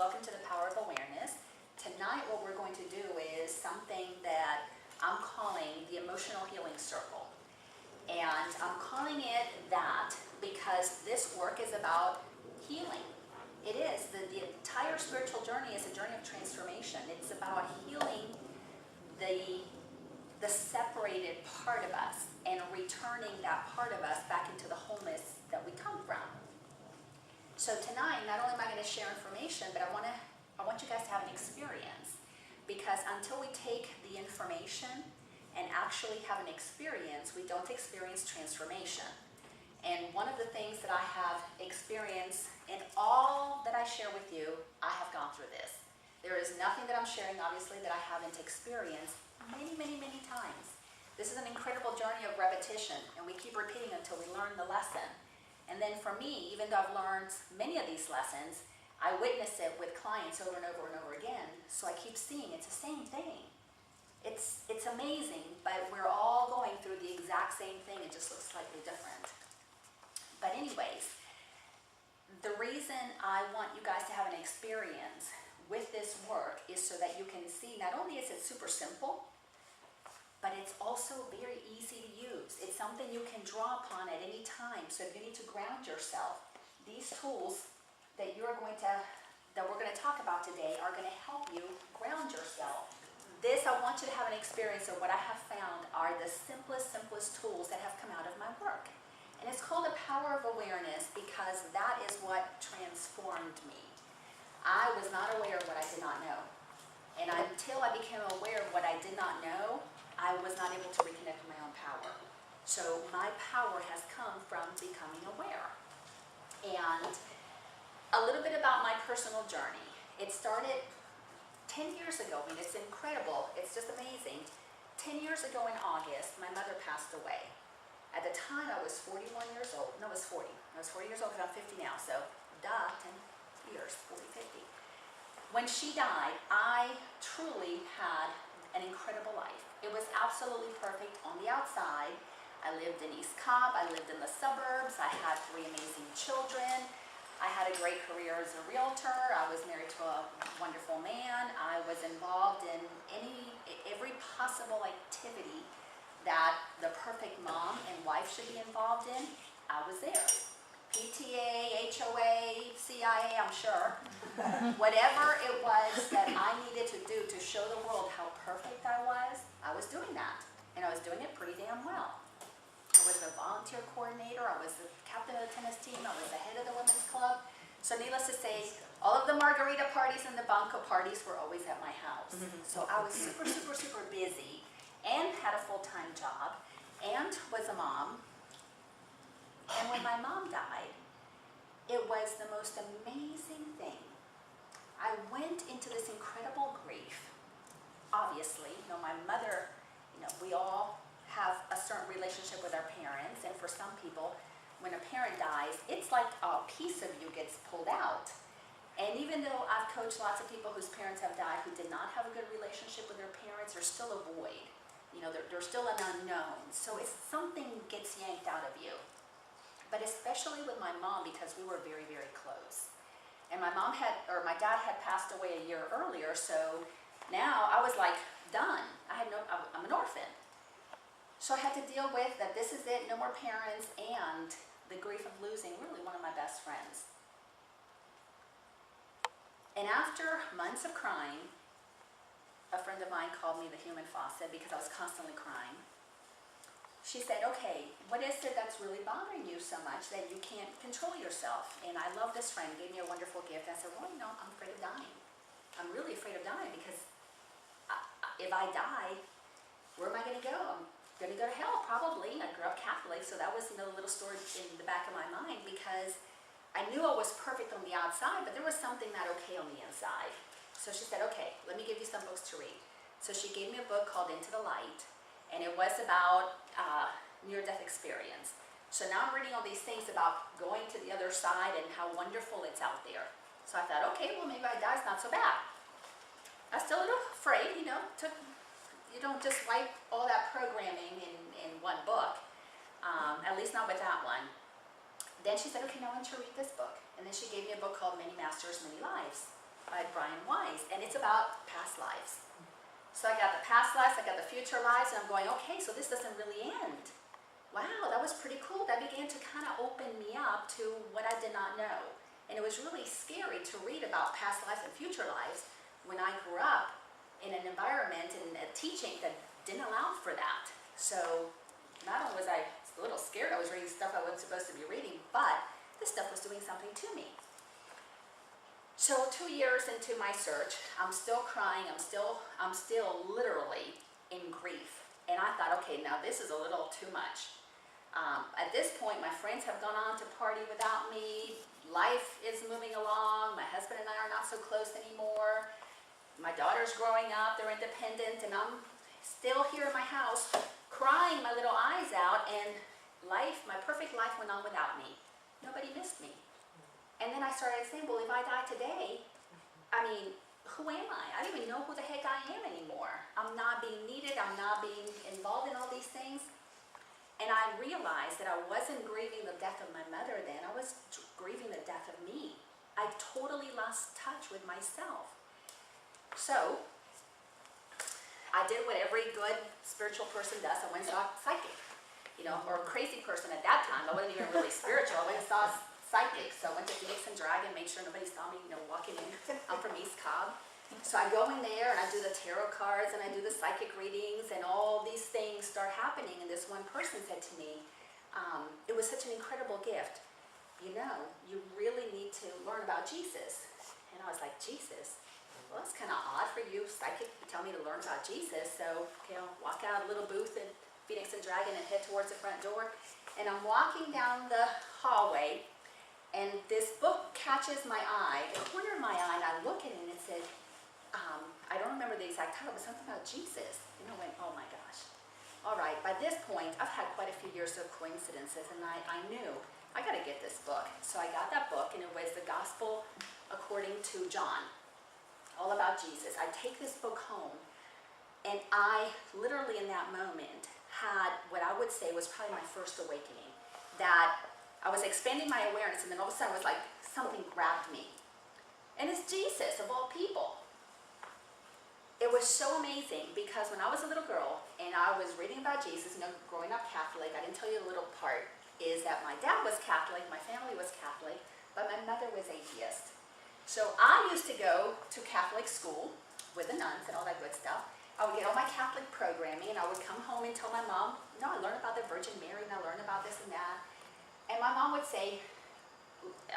Welcome to the Power of Awareness. Tonight what we're going to do is something that I'm calling the Emotional Healing Circle. And I'm calling it that because this work is about healing. It is. The entire spiritual journey is a journey of transformation. It's about healing the separated part of us and returning that part of us back into the wholeness that we come from. So tonight, not only am I going to share information, but I want you guys to have an experience. Because until we take the information and actually have an experience, we don't experience transformation. And one of the things that I have experienced in all that I share with you, I have gone through this. There is nothing that I'm sharing, obviously, that I haven't experienced many, many, many times. This is an incredible journey of repetition, and we keep repeating until we learn the lesson. And then for me, even though I've learned many of these lessons, I witness it with clients over and over and over again. So I keep seeing it's the same thing. It's amazing, but we're all going through the exact same thing. It just looks slightly different. But anyways, the reason I want you guys to have an experience with this work is so that you can see not only is it super simple, but it's also very easy to use. It's something you can draw upon at any time. So if you need to ground yourself, these tools that we're going to talk about today are going to help you ground yourself. This, I want you to have an experience of what I have found are the simplest tools that have come out of my work. And it's called the power of awareness because that is what transformed me. I was not aware of what I did not know. And until I became aware of what I did not know, I was not able to reconnect with my own power. So my power has come from becoming aware. And a little bit about my personal journey. It started 10 years ago. I mean, it's incredible. It's just amazing. 10 years ago in August, my mother passed away. At the time, I was 41 years old. No, I was 40. I was 40 years old because I'm 50 now. So, 10 years, 40, 50. When she died, I truly had an incredible life. It was absolutely perfect on the outside. I lived in East Cobb. I lived in the suburbs. I had 3 amazing children. I had a great career as a realtor. I was married to a wonderful man. I was involved in every possible activity that the perfect mom and wife should be involved in. I was there. PTA, HOA, CIA, I'm sure. Whatever it was that I needed to do to show the world how perfect I was doing that. And I was doing it pretty damn well. I was the volunteer coordinator, I was the captain of the tennis team, I was the head of the women's club. So needless to say, all of the margarita parties and the banco parties were always at my house. So I was super busy and had a full-time job and was a mom. And when my mom died, it was the most amazing thing. I went into this incredible grief. Obviously, my mother, we all have a certain relationship with our parents, and for some people, when a parent dies, it's like a piece of you gets pulled out. And even though I've coached lots of people whose parents have died who did not have a good relationship with their parents, there's still a void. There's still an unknown. So if something gets yanked out of you, but especially with my mom because we were very, very close. And my dad had passed away a year earlier, so now I was like done. I'm an orphan. So I had to deal with that this is it, no more parents, and the grief of losing really one of my best friends. And after months of crying, a friend of mine called me the human faucet because I was constantly crying. She said, okay, what is it that's really bothering you so much that you can't control yourself? And I love this friend, gave me a wonderful gift. I said, well, I'm afraid of dying. I'm really afraid of dying because if I die, where am I going to go? I'm going to go to hell, probably. I grew up Catholic, so that was a little story in the back of my mind because I knew I was perfect on the outside, but there was something not okay on the inside. So she said, okay, let me give you some books to read. So she gave me a book called Into the Light, and it was about near-death experience. So now I'm reading all these things about going to the other side and how wonderful it's out there. So I thought, okay, well maybe I die, it's not so bad. I was still a little afraid, you don't just wipe all that programming in one book, at least not with that one. Then she said, okay, now I want you to read this book. And then she gave me a book called Many Masters, Many Lives. by Brian Weiss, and it's about past lives. So I got the past lives, I got the future lives, and I'm going, okay, so this doesn't really end. Wow, that was pretty cool. That began to kind of open me up to what I did not know. And it was really scary to read about past lives and future lives when I grew up in an environment and a teaching that didn't allow for that. So not only was I a little scared, I was reading stuff I wasn't supposed to be reading, but this stuff was doing something to me. So 2 years into my search, I'm still crying, I'm still literally in grief. And I thought, okay, now this is a little too much. At this point, my friends have gone on to party without me. Life is moving along. My husband and I are not so close anymore. My daughter's growing up, they're independent, and I'm still here in my house crying my little eyes out, and life, my perfect life went on without me. Nobody missed me. And then I started saying, well, if I die today, I mean, who am I? I don't even know who the heck I am anymore. I'm not being needed. I'm not being involved in all these things. And I realized that I wasn't grieving the death of my mother then. I was grieving the death of me. I totally lost touch with myself. So I did what every good spiritual person does. I went and saw a psychic, or a crazy person at that time. I wasn't even really spiritual. I went and saw a psychic. So I went to Phoenix and Dragon, made sure nobody saw me, walking in. I'm from East Cobb. So I go in there and I do the tarot cards and I do the psychic readings, and all these things start happening. And this one person said to me, it was such an incredible gift. You really need to learn about Jesus. And I was like, Jesus? Well, that's kind of odd for you, psychic, to tell me to learn about Jesus. So, okay, I'll walk out a little booth in Phoenix and Dragon and head towards the front door. And I'm walking down the hallway, and this book catches my eye, the corner of my eye, and I look at it, and it said, I don't remember the exact title, but something about Jesus. And I went, oh my gosh. All right, by this point, I've had quite a few years of coincidences, and I knew, I got to get this book. So I got that book, and it was the Gospel According to John, all about Jesus. I take this book home, and I literally in that moment had what I would say was probably my first awakening, that I was expanding my awareness, and then all of a sudden it was like something grabbed me. And it's Jesus, of all people. It was so amazing because when I was a little girl and I was reading about Jesus, growing up Catholic, I didn't tell you the little part, is that my dad was Catholic, my family was Catholic, but my mother was atheist. So I used to go to Catholic school with the nuns and all that good stuff. I would get all my Catholic programming, and I would come home and tell my mom, I learned about the Virgin Mary, and I learned about this and that. And my mom would say,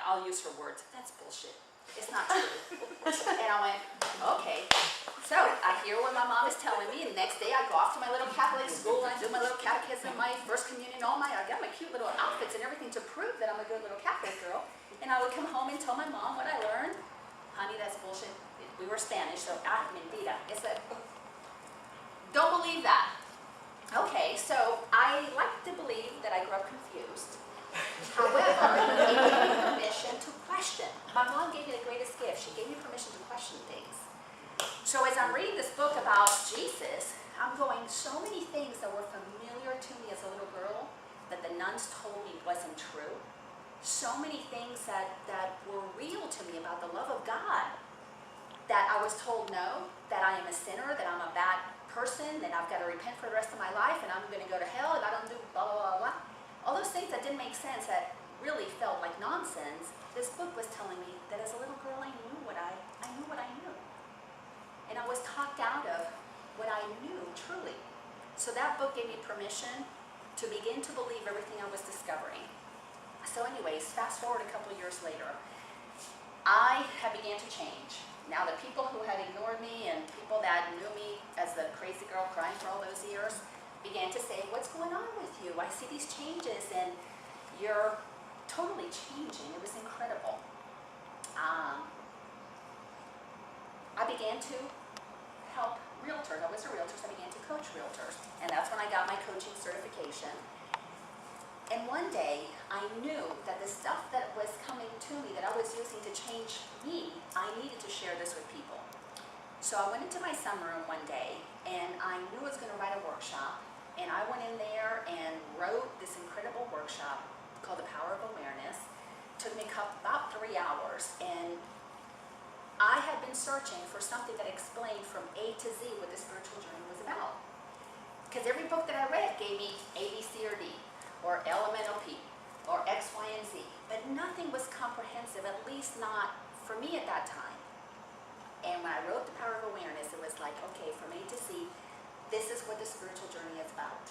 I'll use her words, that's bullshit. It's not true. And I went, okay. So I hear what my mom is telling me, and the next day I go off to my little Catholic school, and I do my little catechism, my first communion, I got my cute little outfits and everything to prove that I'm a good little Catholic girl. And I would come home and tell my mom what I learned. Honey, that's bullshit. We were Spanish, so mentira. It's a, don't believe that. Okay, so I like to believe that I grew up confused. However, it gave me permission to question. My mom gave me the greatest gift. She gave me permission to question things. So as I'm reading this book about Jesus, I'm going, so many things that were familiar to me as a little girl that the nuns told me wasn't true. So many things that were real to me about the love of God, that I was told no, that I am a sinner, that I'm a bad person, that I've got to repent for the rest of my life, and I'm going to go to hell if I don't do blah, blah, blah, blah. All those things that didn't make sense, that really felt like nonsense, this book was telling me that as a little girl I knew what I knew. And I was talked out of what I knew, truly. So that book gave me permission to begin to believe everything I was discovering. So anyways, fast forward a couple of years later, I had began to change. Now the people who had ignored me and people that knew me as the crazy girl crying for all those years began to say, what's going on with you? I see these changes and you're totally changing. It was incredible. I began to help realtors. I was a realtor, so I began to coach realtors. And that's when I got my coaching certification. And one day, I knew that the stuff that was coming to me, that I was using to change me, I needed to share this with people. So I went into my sunroom one day, and I knew I was going to write a workshop. And I went in there and wrote this incredible workshop called The Power of Awareness. It took me about 3 hours. And I I had been searching for something that explained from A to Z what the spiritual journey was about. Because every book that I read gave me A, B, C, or D, or elemental P, or X, Y, and Z. But nothing was comprehensive, at least not for me at that time. And when I wrote The Power of Awareness, it was like, okay, from A to Z, this is what the spiritual journey is about.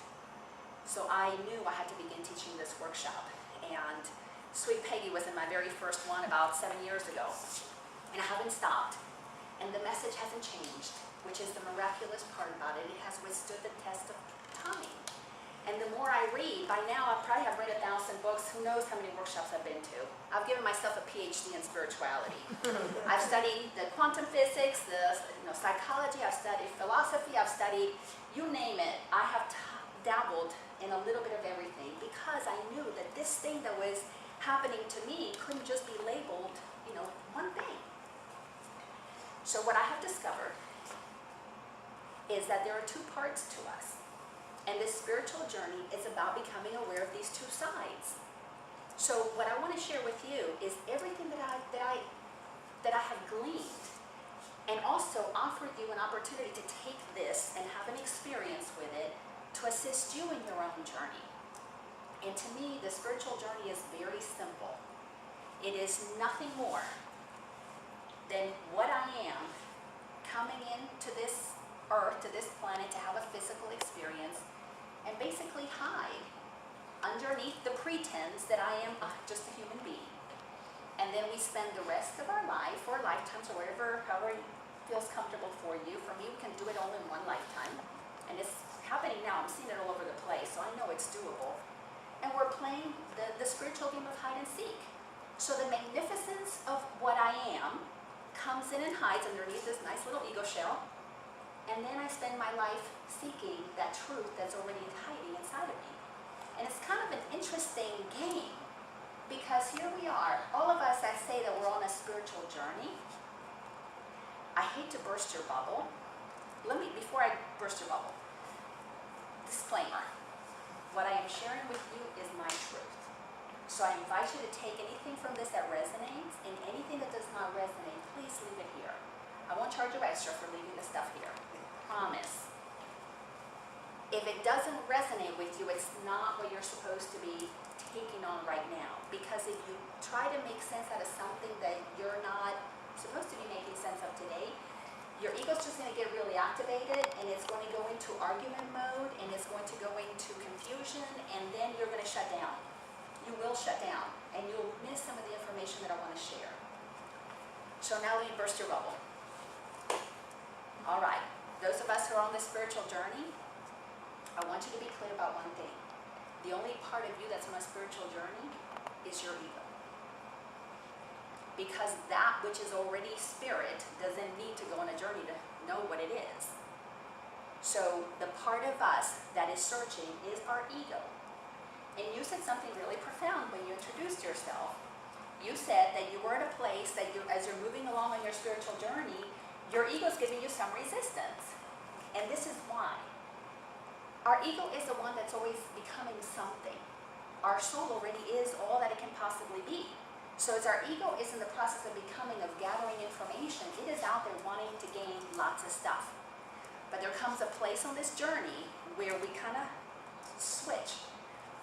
So I knew I had to begin teaching this workshop. And Sweet Peggy was in my very first one about 7 years ago. And I haven't stopped. And the message hasn't changed, which is the miraculous part about it. It has withstood the test of time. And the more I read, by now I probably have read 1,000 books. Who knows how many workshops I've been to. I've given myself a PhD in spirituality. I've studied the quantum physics, the psychology, I've studied philosophy, I've studied, you name it. I have dabbled in a little bit of everything because I knew that this thing that was happening to me couldn't just be labeled, one thing. So what I have discovered is that there are two parts to us. And this spiritual journey is about becoming aware of these two sides. So what I want to share with you is everything that I have gleaned, and also offer you an opportunity to take this and have an experience with it to assist you in your own journey. And to me, the spiritual journey is very simple. It is nothing more than what I am coming into this earth, to this planet, to have a physical experience, and basically hide underneath the pretense that I am just a human being. And then we spend the rest of our life, or lifetimes, or however it feels comfortable for you. For me, we can do it all in one lifetime. And it's happening now. I'm seeing it all over the place, so I know it's doable. And we're playing the spiritual game of hide and seek. So the magnificence of what I am comes in and hides underneath this nice little ego shell. And then I spend my life seeking that truth that's already hiding inside of me. And it's kind of an interesting game, because here we are, all of us that say that we're on a spiritual journey. I hate to burst your bubble. Before I burst your bubble, disclaimer. What I am sharing with you is my truth. So I invite you to take anything from this that resonates, and anything that does not resonate, please leave it here. I won't charge you extra for leaving the stuff here. Promise. If it doesn't resonate with you, it's not what you're supposed to be taking on right now. Because if you try to make sense out of something that you're not supposed to be making sense of today, your ego's just going to get really activated, and it's going to go into argument mode, and it's going to go into confusion, and then you're going to shut down. You will shut down, and you'll miss some of the information that I want to share. So now let me burst your bubble. All right. Those of us who are on this spiritual journey, I want you to be clear about one thing. The only part of you that's on a spiritual journey is your ego. Because that which is already spirit doesn't need to go on a journey to know what it is. So the part of us that is searching is our ego. And you said something really profound when you introduced yourself. You said that you were at a place that as you're moving along on your spiritual journey, your ego is giving you some resistance. And this is why. Our ego is the one that's always becoming something. Our soul already is all that it can possibly be. So as our ego is in the process of becoming, of gathering information, it is out there wanting to gain lots of stuff. But there comes a place on this journey where we kind of switch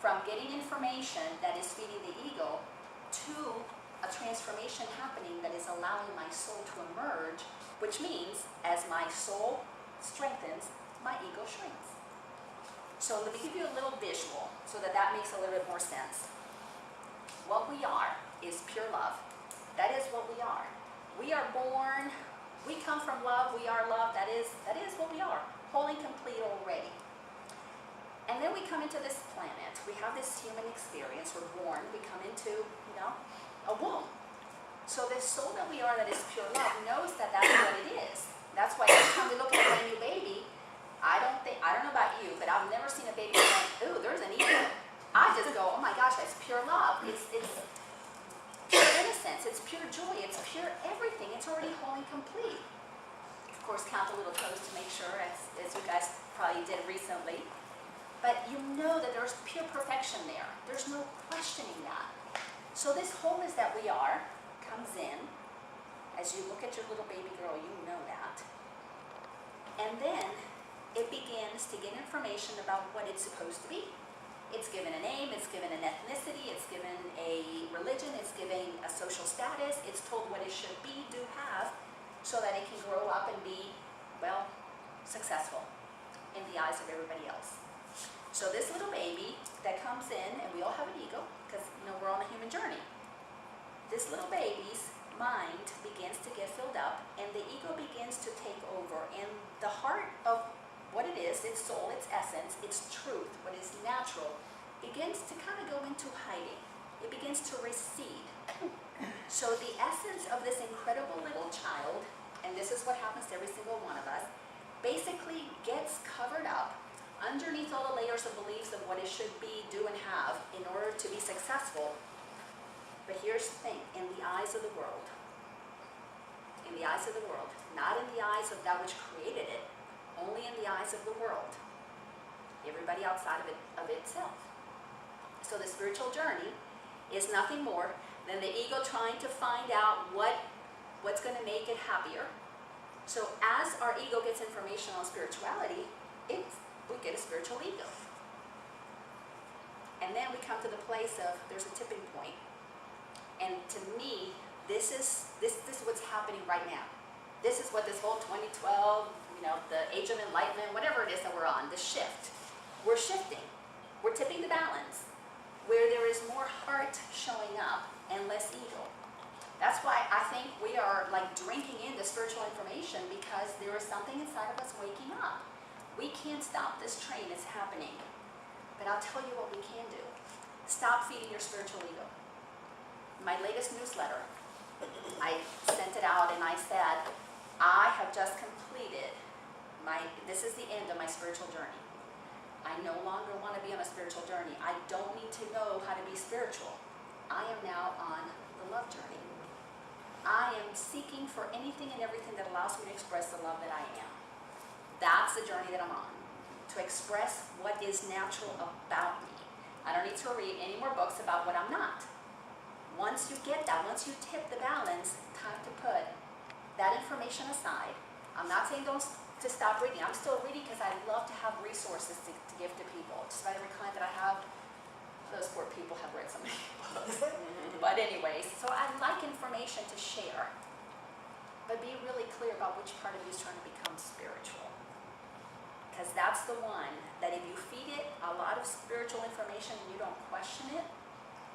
from getting information that is feeding the ego to a transformation happening that is allowing my soul to emerge, which means as my soul strengthens, my ego shrinks. So let me give you a little visual so that makes a little bit more sense. What we are is pure love. That is what we are. We are born, we come from love, we are love. That is what we are, whole and complete already. And then we come into this planet. We have this human experience. We're born. We come into, a womb. So this soul that we are, that is pure love, knows that that's what it is. That's why every time we look at a brand new baby, I don't know about you, but I've never seen a baby going, ooh, there's an ego. I just go, oh my gosh, that's pure love. It's pure innocence. It's pure joy. It's pure everything. It's already whole and complete. Of course, count the little toes to make sure, as you guys probably did recently. But you know that there's pure perfection there. There's no questioning that. So this wholeness that we are comes in As you look at your little baby girl, you know that. And then it begins to get information about what it's supposed to be. It's given a name, it's given an ethnicity, it's given a religion, it's given a social status, it's told what it should be, do, have, so that it can grow up and be, well, successful in the eyes of everybody else. So this little baby that comes in, and we all have an ego, because we're on a human journey. This little baby's mind begins to get filled up, and the ego begins to take over, and the heart of what it is, its soul, its essence, its truth, what is natural, begins to kind of go into hiding. It begins to recede. So the essence of this incredible little child, and this is what happens to every single one of us, basically gets covered up underneath all the layers of beliefs of what it should be, do, and have in order to be successful. But here's the thing, in the eyes of the world, not in the eyes of that which created it, only in the eyes of the world, everybody outside of itself. So the spiritual journey is nothing more than the ego trying to find out what's going to make it happier. So as our ego gets information on spirituality, we get a spiritual ego. And then we come to the place of, there's a tipping point. And to me, this is what's happening right now. This is what this whole 2012, the age of enlightenment, whatever it is that we're on, the shift. We're shifting. We're tipping the balance, where there is more heart showing up and less ego. That's why I think we are like drinking in the spiritual information, because there is something inside of us waking up. We can't stop this train, it's happening. But I'll tell you what we can do. Stop feeding your spiritual ego. My latest newsletter, I sent it out and I said, I have just completed this is the end of my spiritual journey. I no longer want to be on a spiritual journey. I don't need to know how to be spiritual. I am now on the love journey. I am seeking for anything and everything that allows me to express the love that I am. That's the journey that I'm on, to express what is natural about me. I don't need to read any more books about what I'm not. Once you get that, once you tip the balance, time to put that information aside. I'm not saying don't to stop reading. I'm still reading because I love to have resources to give to people. Just about every client that I have, those poor people have read so many books. But anyways, so I like information to share. But be really clear about which part of you is trying to become spiritual. Because that's the one that if you feed it a lot of spiritual information and you don't question it,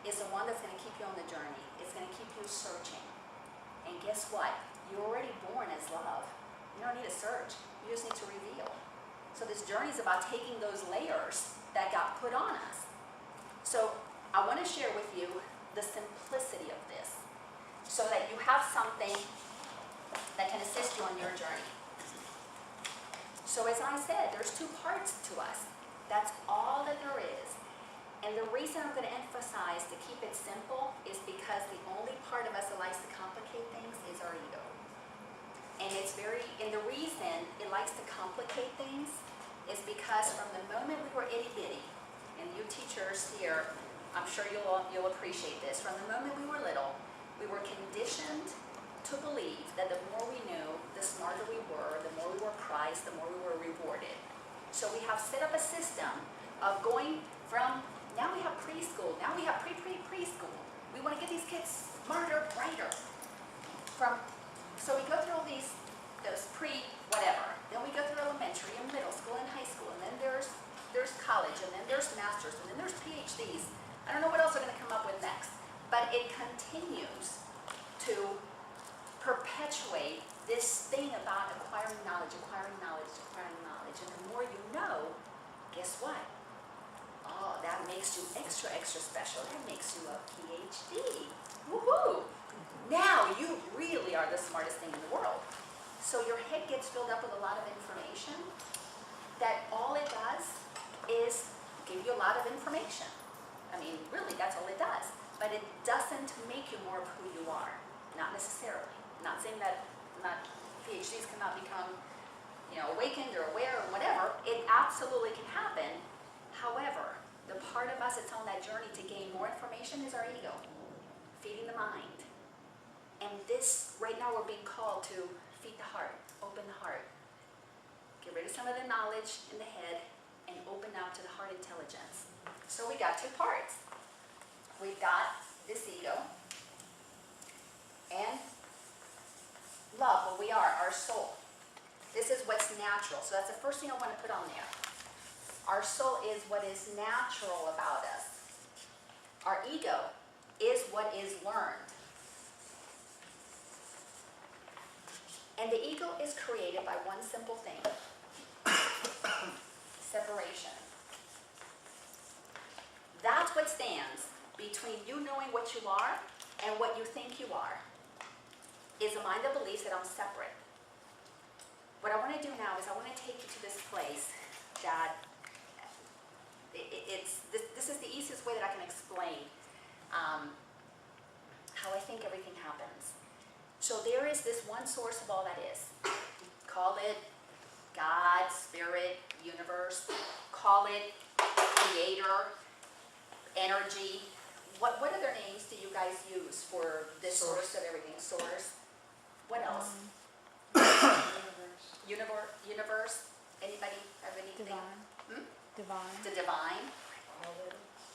is the one that's going to keep you on the journey. It's going to keep you searching. And guess what? You're already born as love. You don't need to search. You just need to reveal. So this journey is about taking those layers that got put on us. So I want to share with you the simplicity of this, so that you have something that can assist you on your journey. So as I said, there's two parts to us. That's all that there is. And the reason I'm going to emphasize to keep it simple is because the only part of us that likes to complicate things is our ego. And the reason it likes to complicate things is because from the moment we were itty bitty, and you teachers here, I'm sure you'll appreciate this. From the moment we were little, we were conditioned to believe that the more we knew, the smarter we were, the more we were prized, the more we were rewarded. So we have set up a system of going from, now we have preschool, now we have preschool. We want to get these kids smarter, brighter. So we go through all those pre-whatever. Then we go through elementary and middle school and high school, and then there's college, and then there's masters, and then there's PhDs. I don't know what else they're going to come up with next. But it continues to perpetuate this thing about acquiring knowledge. And the more you know, guess what? Oh, that makes you extra special. That makes you a PhD. Woohoo! Now you really are the smartest thing in the world. So your head gets filled up with a lot of information that all it does is give you a lot of information. I mean, really, that's all it does. But it doesn't make you more of who you are. Not necessarily. Not saying that PhDs cannot become, awakened or aware or whatever. It absolutely can happen. However, the part of us that's on that journey to gain more information is our ego, feeding the mind. And this, right now we're being called to feed the heart, open the heart. Get rid of some of the knowledge in the head and open up to the heart intelligence. So we got two parts. We've got this ego and love, what we are, our soul. This is what's natural. So that's the first thing I want to put on there. Our soul is what is natural about us. Our ego is what is learned. And the ego is created by one simple thing. Separation. That's what stands between you knowing what you are and what you think you are. Is a mind that believes that I'm separate. What I want to do now is I want to take you to this place that this is the easiest way that I can explain how I think everything happens. So there is this one source of all that is. Call it God, spirit, universe. Call it creator, energy. What other names do you guys use for this source of everything? Source. What else? Universe. Anybody have anything? Divine. Divine. The divine.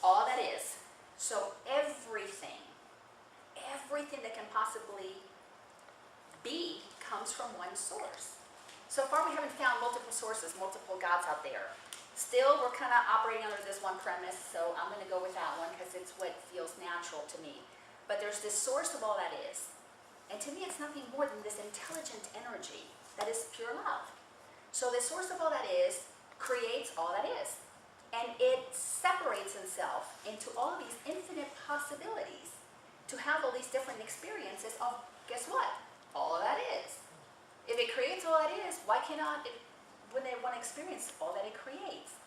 All that is. So everything that can possibly be comes from one source. So far we haven't found multiple sources, multiple gods out there. Still, we're kind of operating under this one premise, so I'm going to go with that one because it's what feels natural to me. But there's this source of all that is. And to me, it's nothing more than this intelligent energy that is pure love. So the source of all that is creates all that is. And it separates itself into all of these infinite possibilities to have all these different experiences of, guess what? All of that is. If it creates all that is, why cannot it, when they want to experience all that it creates?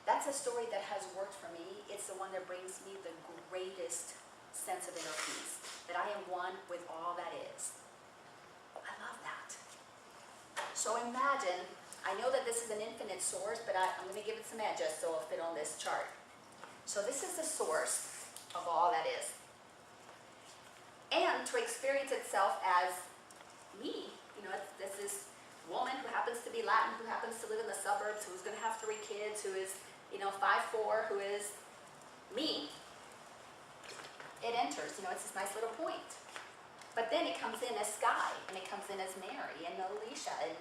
That's a story that has worked for me. It's the one that brings me the greatest sense of inner peace, that I am one with all that is. I love that. So imagine, I know that this is an infinite source, but I'm going to give it some edges so it'll fit on this chart. So this is the source of all that is. And to experience itself as me, you know, this is woman who happens to be Latin, who happens to live in the suburbs, who's going to have 3 kids, who is, 5'4", who is me. It enters, it's this nice little point. But then it comes in as Sky, and it comes in as Mary, and Alicia, and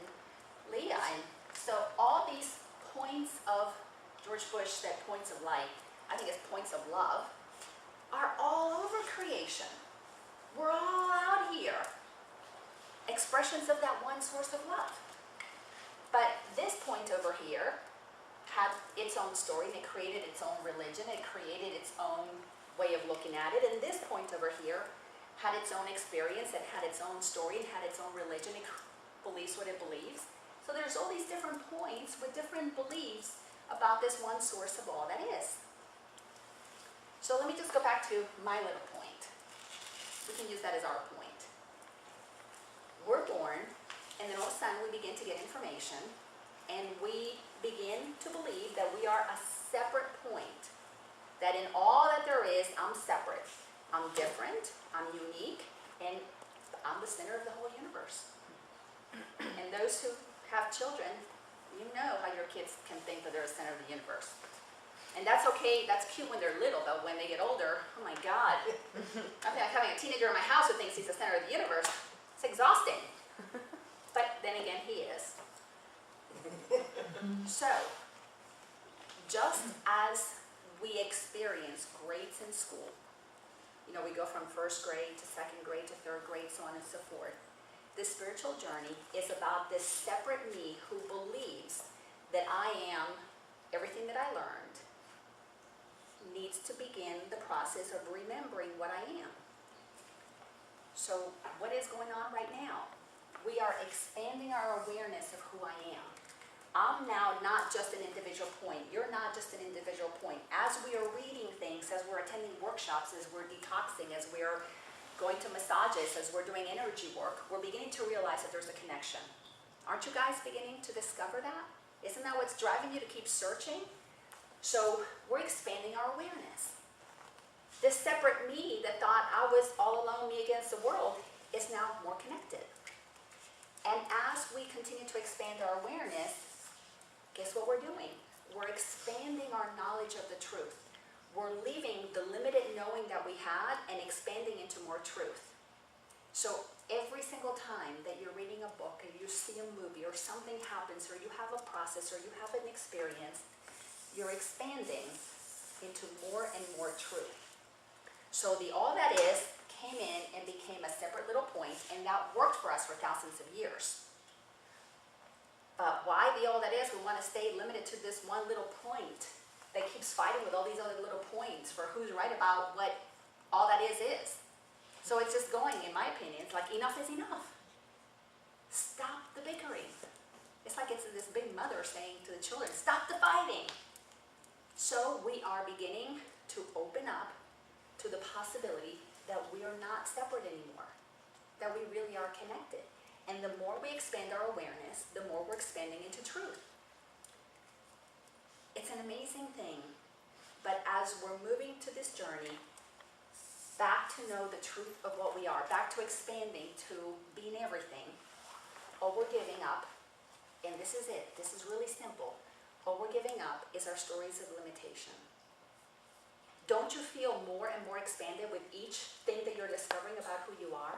Leah. And so all these points of, George Bush said points of light, I think it's points of love, are all over creation. We're all out here. Expressions of that one source of love. But this point over here had its own story, and it created its own religion, it created its own way of looking at it, and this point over here had its own experience, it had its own story, it had its own religion, it believes what it believes. So there's all these different points with different beliefs about this one source of all that is. So let me just go back to my little point. We can use that as our point. We're born, and then all of a sudden we begin to get information, and we begin to believe that we are a separate point. That in all that there is, I'm separate. I'm different, I'm unique, and I'm the center of the whole universe. And those who have children, you know how your kids can think that they're the center of the universe. And that's okay, that's cute when they're little, but when they get older, oh my God. I feel like having a teenager in my house who thinks he's the center of the universe. It's exhausting. But then again, he is. So, just as we experience grades in school, we go from 1st grade to 2nd grade to 3rd grade, so on and so forth. The spiritual journey is about this separate me who believes that I am everything that I learned, needs to begin the process of remembering what I am. So what is going on right now? We are expanding our awareness of who I am. I'm now not just an individual point. You're not just an individual point. As we are reading things, as we're attending workshops, as we're detoxing, as we're going to massages, as we're doing energy work, we're beginning to realize that there's a connection. Aren't you guys beginning to discover that? Isn't that what's driving you to keep searching? So we're expanding our awareness. This separate me that thought I was all alone, me against the world, is now more connected. And as we continue to expand our awareness, guess what we're doing? We're expanding our knowledge of the truth. We're leaving the limited knowing that we had and expanding into more truth. So every single time that you're reading a book and you see a movie or something happens or you have a process or you have an experience, you're expanding into more and more truth. So the all that is came in and became a separate little point, and that worked for us for thousands of years. But why the all that is, we want to stay limited to this one little point that keeps fighting with all these other little points for who's right about what all that is. So it's just going, in my opinion, it's like enough is enough. Stop the bickering. It's like it's this big mother saying to the children, stop the fighting. So we are beginning to open up to the possibility that we are not separate anymore, that we really are connected. And the more we expand our awareness, the more we're expanding into truth. It's an amazing thing, but as we're moving to this journey, back to know the truth of what we are, back to expanding to being everything, all we're giving up, and this is it, this is really simple, all we're giving up is our stories of limitation. Don't you feel more and more expanded with each thing that you're discovering about who you are?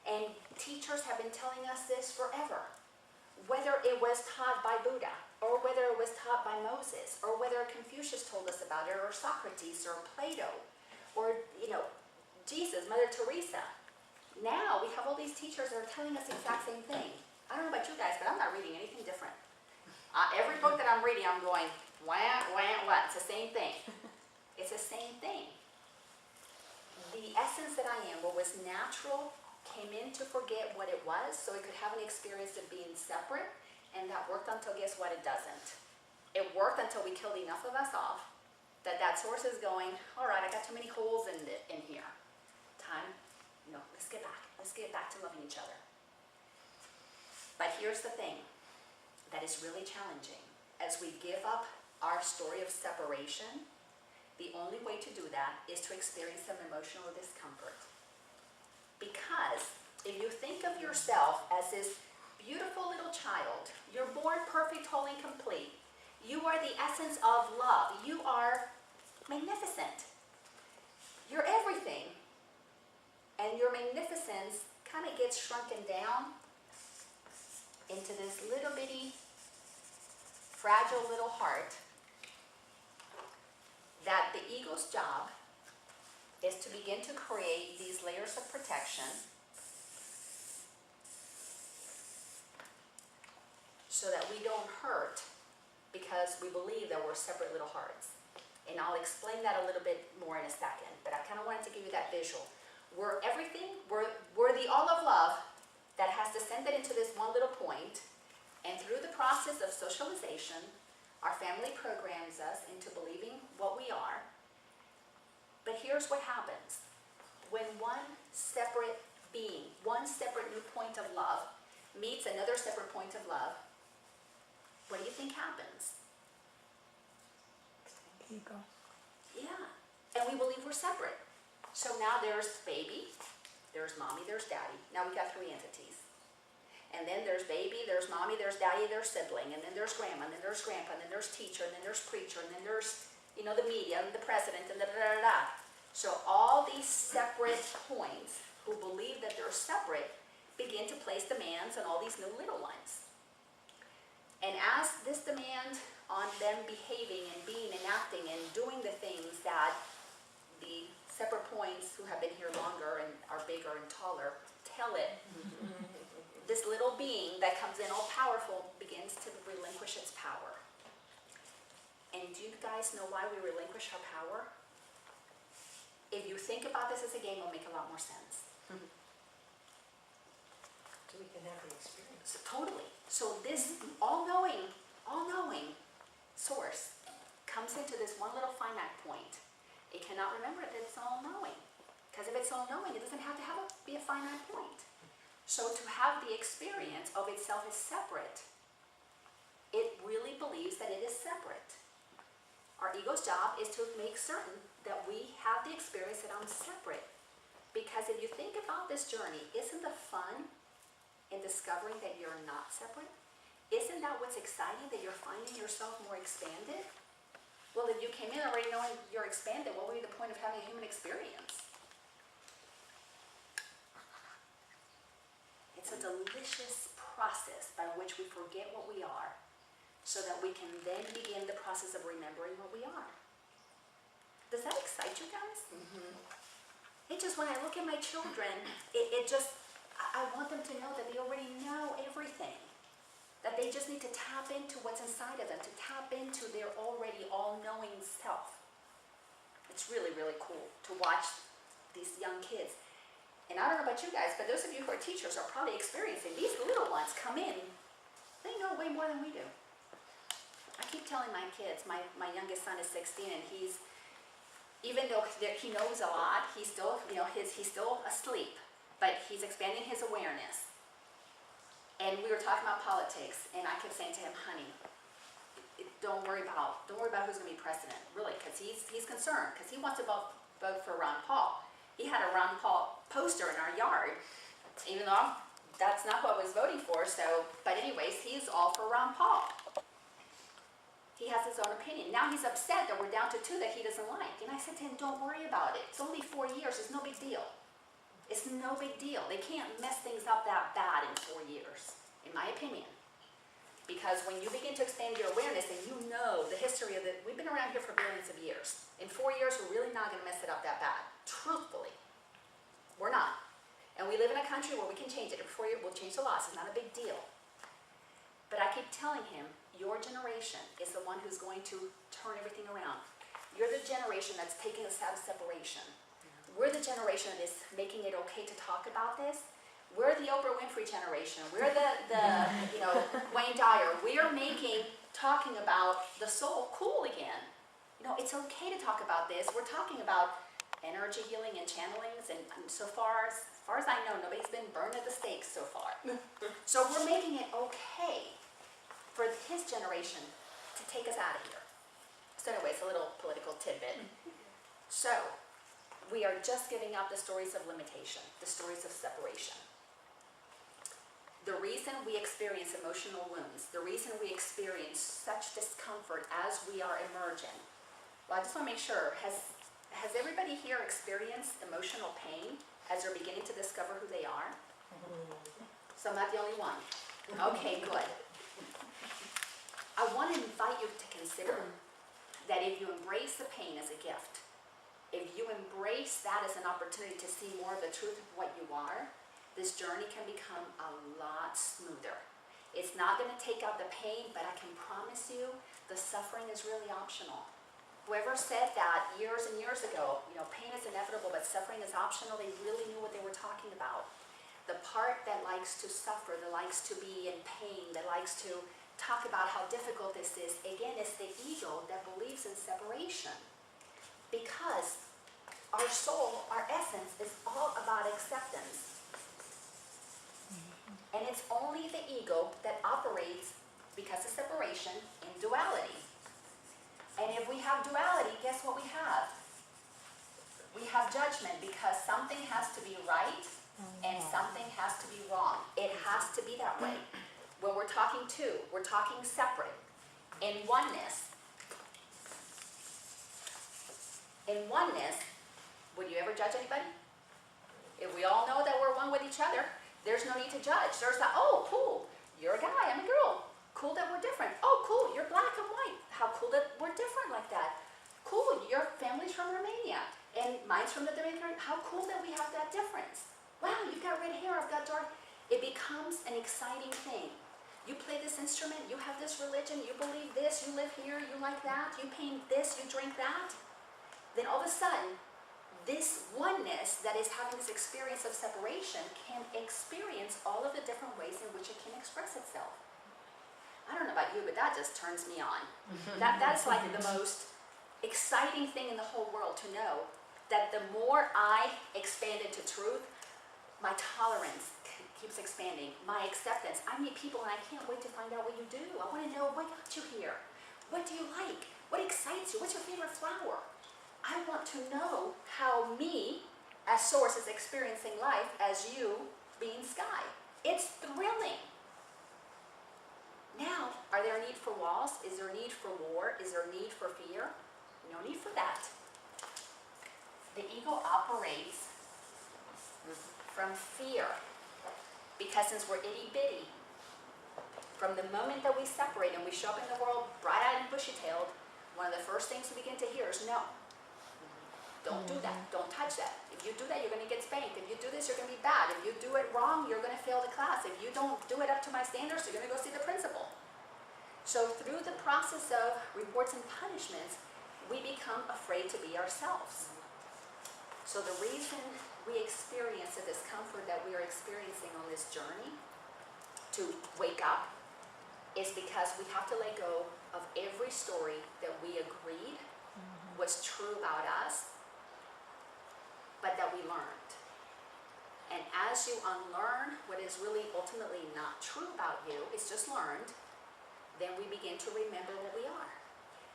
And teachers have been telling us this forever. Whether it was taught by Buddha, or whether it was taught by Moses, or whether Confucius told us about it, or Socrates, or Plato, or, Jesus, Mother Teresa. Now we have all these teachers that are telling us the exact same thing. I don't know about you guys, but I'm not reading anything different. Every book that I'm reading, I'm going, wah, wah, wah. It's the same thing. It's the same thing. The essence that I am, what was natural, came in to forget what it was so it could have an experience of being separate, and that worked until, guess what, it doesn't. It worked until we killed enough of us off that source is going, all right, I got too many holes in here. Let's get back to loving each other. But here's the thing that is really challenging. As we give up our story of separation, the only way to do that is to experience some emotional discomfort. Because if you think of yourself as this beautiful little child, you're born perfect, whole, and complete. You are the essence of love. You are magnificent. You're everything. And your magnificence kind of gets shrunken down into this little bitty, fragile little heart that the ego's job is to begin to create these layers of protection so that we don't hurt because we believe that we're separate little hearts. And I'll explain that a little bit more in a second, but I kind of wanted to give you that visual. We're everything, we're the all of love that has descended into this one little point, and through the process of socialization, our family programs us into believing what we are. But here's what happens. When one separate being, one separate new point of love meets another separate point of love, what do you think happens? Ego. Yeah, and we believe we're separate. So now there's baby, there's mommy, there's daddy. Now we got three entities. And then there's baby, there's mommy, there's daddy, there's sibling, and then there's grandma, and then there's grandpa, and then there's teacher, and then there's preacher, and then there's, the media, and the president, and da-da-da-da-da. So all these separate points who believe that they're separate begin to place demands on all these new little ones. And as this demand on them behaving and being and acting and doing the things that the separate points who have been here longer and are bigger and taller tell it, this little being that comes in all powerful begins to relinquish its power. And do you guys know why we relinquish our power? If you think about this as a game, it'll make a lot more sense. So we can have the experience. So, totally. So this all-knowing source comes into this one little finite point. It cannot remember that it's all-knowing. Because if it's all-knowing, it doesn't have to be a finite point. So to have the experience of itself as separate, it really believes that it is separate. Our ego's job is to make certain that we have the experience that I'm separate. Because if you think about this journey, isn't the fun in discovering that you're not separate? Isn't that what's exciting, that you're finding yourself more expanded? Well, if you came in already knowing you're expanded, what would be the point of having a human experience? It's a delicious process by which we forget what we are, so that we can then begin the process of remembering what we are. Does that excite you guys? It just, when I look at my children, I want them to know that they already know everything. That they just need to tap into what's inside of them, to tap into their already all-knowing self. It's really, really cool to watch these young kids. And I don't know about you guys, but those of you who are teachers are probably experiencing these little ones come in, they know way more than we do. I keep telling my kids, my youngest son is 16, and even though he knows a lot, he's still, he's still asleep, but he's expanding his awareness. And we were talking about politics, and I kept saying to him, honey, don't worry about who's going to be president, really, because he's concerned, because he wants to vote for Ron Paul. He had a Ron Paul poster in our yard, even though that's not who I was voting for. But anyways, he's all for Ron Paul. He has his own opinion. Now he's upset that we're down to 2 that he doesn't like. And I said to him, don't worry about it. It's only 4 years. It's no big deal. It's no big deal. They can't mess things up that bad in 4 years, in my opinion. Because when you begin to expand your awareness and you know the history of it, we've been around here for billions of years. In 4 years, we're really not going to mess it up that bad. Truthfully, we're not. And we live in a country where we can change it. In 4 years, we'll change the laws. It's not a big deal. But I keep telling him, your generation is the one who's going to turn everything around. You're the generation that's taking us out of separation. We're the generation that is making it okay to talk about this. We're the Oprah Winfrey generation. We're the Wayne Dyer. We are making talking about the soul cool again. It's okay to talk about this. We're talking about energy healing and channelings, and so far as I know, nobody's been burned at the stake so far. So we're making it okay for his generation to take us out of here. So anyways, a little political tidbit. So we are just giving out the stories of limitation, the stories of separation. The reason we experience emotional wounds, the reason we experience such discomfort as we are emerging. Well, I just want to make sure, has everybody here experienced emotional pain as they're beginning to discover who they are? So I'm not the only one. Okay, good. I want to invite you to consider that if you embrace the pain as a gift, if you embrace that as an opportunity to see more of the truth of what you are, this journey can become a lot smoother. It's not going to take out the pain, but I can promise you the suffering is really optional. Whoever said that years and years ago, pain is inevitable, but suffering is optional, they really knew what they were talking about. The part that likes to suffer, that likes to be in pain, that likes to talk about how difficult this is, again, it's the ego that believes in separation. Because our soul, our essence, is all about acceptance. And it's only the ego that operates, because of separation, in duality. And if we have duality, guess what we have? We have judgment, because something has to be right and something has to be wrong. It has to be that way. When we're talking two, we're talking separate. In oneness, would you ever judge anybody? If we all know that we're one with each other, there's no need to judge. There's that, oh, cool, you're a guy, I'm a girl. Cool that we're different. Oh, cool, you're black and white. How cool that we're different like that. Cool, your family's from Romania, and mine's from the Dominican. How cool that we have that difference. Wow, you've got red hair, I've got dark. It becomes an exciting thing. You play this instrument, you have this religion, you believe this, you live here, you like that, you paint this, you drink that. Then all of a sudden, this oneness that is having this experience of separation can experience all of the different ways in which it can express itself. I don't know about you, but that just turns me on. That's like the most exciting thing in the whole world to know that the more I expand into truth, my tolerance keeps expanding, my acceptance. I meet people and I can't wait to find out what you do. I want to know what got you here. What do you like? What excites you? What's your favorite flower? I want to know how me as source is experiencing life as you being sky. It's thrilling. Now, are there a need for walls? Is there a need for war? Is there a need for fear? No need for that. The ego operates from fear, because since we're itty-bitty, from the moment that we separate and we show up in the world bright-eyed and bushy-tailed, one of the first things we begin to hear is no. Don't do that. Don't touch that. If you do that, you're going to get spanked. If you do this, you're going to be bad. If you do it wrong, you're going to fail the class. If you don't do it up to my standards, you're going to go see the principal. So through the process of rewards and punishments, we become afraid to be ourselves. So the reason we experience the discomfort that we are experiencing on this journey to wake up is because we have to let go of every story that we agreed was true about us, but that we learned. And as you unlearn what is really ultimately not true about you, it's just learned, then we begin to remember what we are.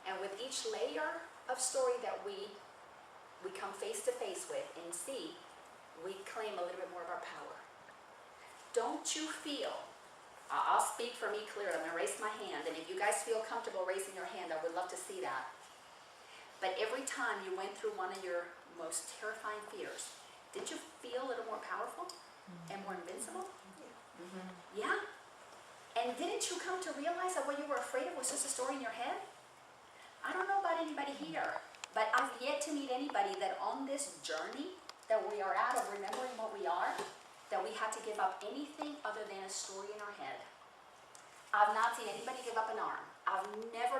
And with each layer of story that we come face to face with and see, we claim a little bit more of our power. Don't you feel, I'll speak for me clearly, I'm going to raise my hand, and if you guys feel comfortable raising your hand, I would love to see that. But every time you went through one of your most terrifying fears, did you feel a little more powerful and more invincible? Yeah? And didn't you come to realize that what you were afraid of was just a story in your head? I don't know about anybody here, but I've yet to meet anybody that on this journey that we are at of remembering what we are, that we had to give up anything other than a story in our head. I've not seen anybody give up an arm. I've never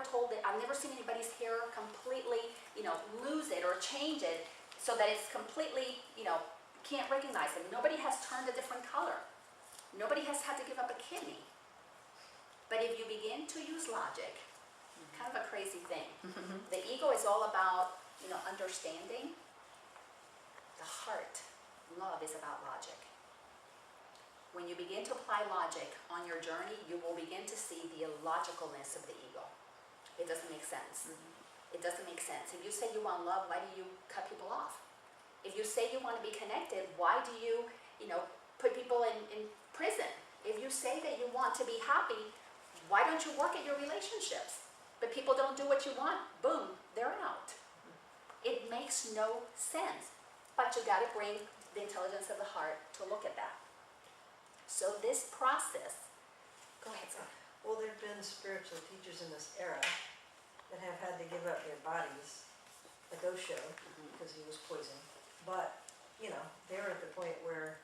seen anybody's hair completely, lose it or change it so that it's completely, can't recognize them. Nobody has turned a different color. Nobody has had to give up a kidney. But if you begin to use logic, kind of a crazy thing. The ego is all about, understanding. The heart, love, is about logic. When you begin to apply logic on your journey, you will begin to see the illogicalness of the ego. It doesn't make sense. It doesn't make sense. If you say you want love, why do you cut people off? If you say you want to be connected, why do you, put people in prison? If you say that you want to be happy, why don't you work at your relationships? But people don't do what you want, boom, they're out. It makes no sense. But you got to bring the intelligence of the heart to look at that. So this process, go ahead, Scott. Well, there have been spiritual teachers in this era that have had to give up their bodies, like Osho, because he was poisoned. But, they're at the point where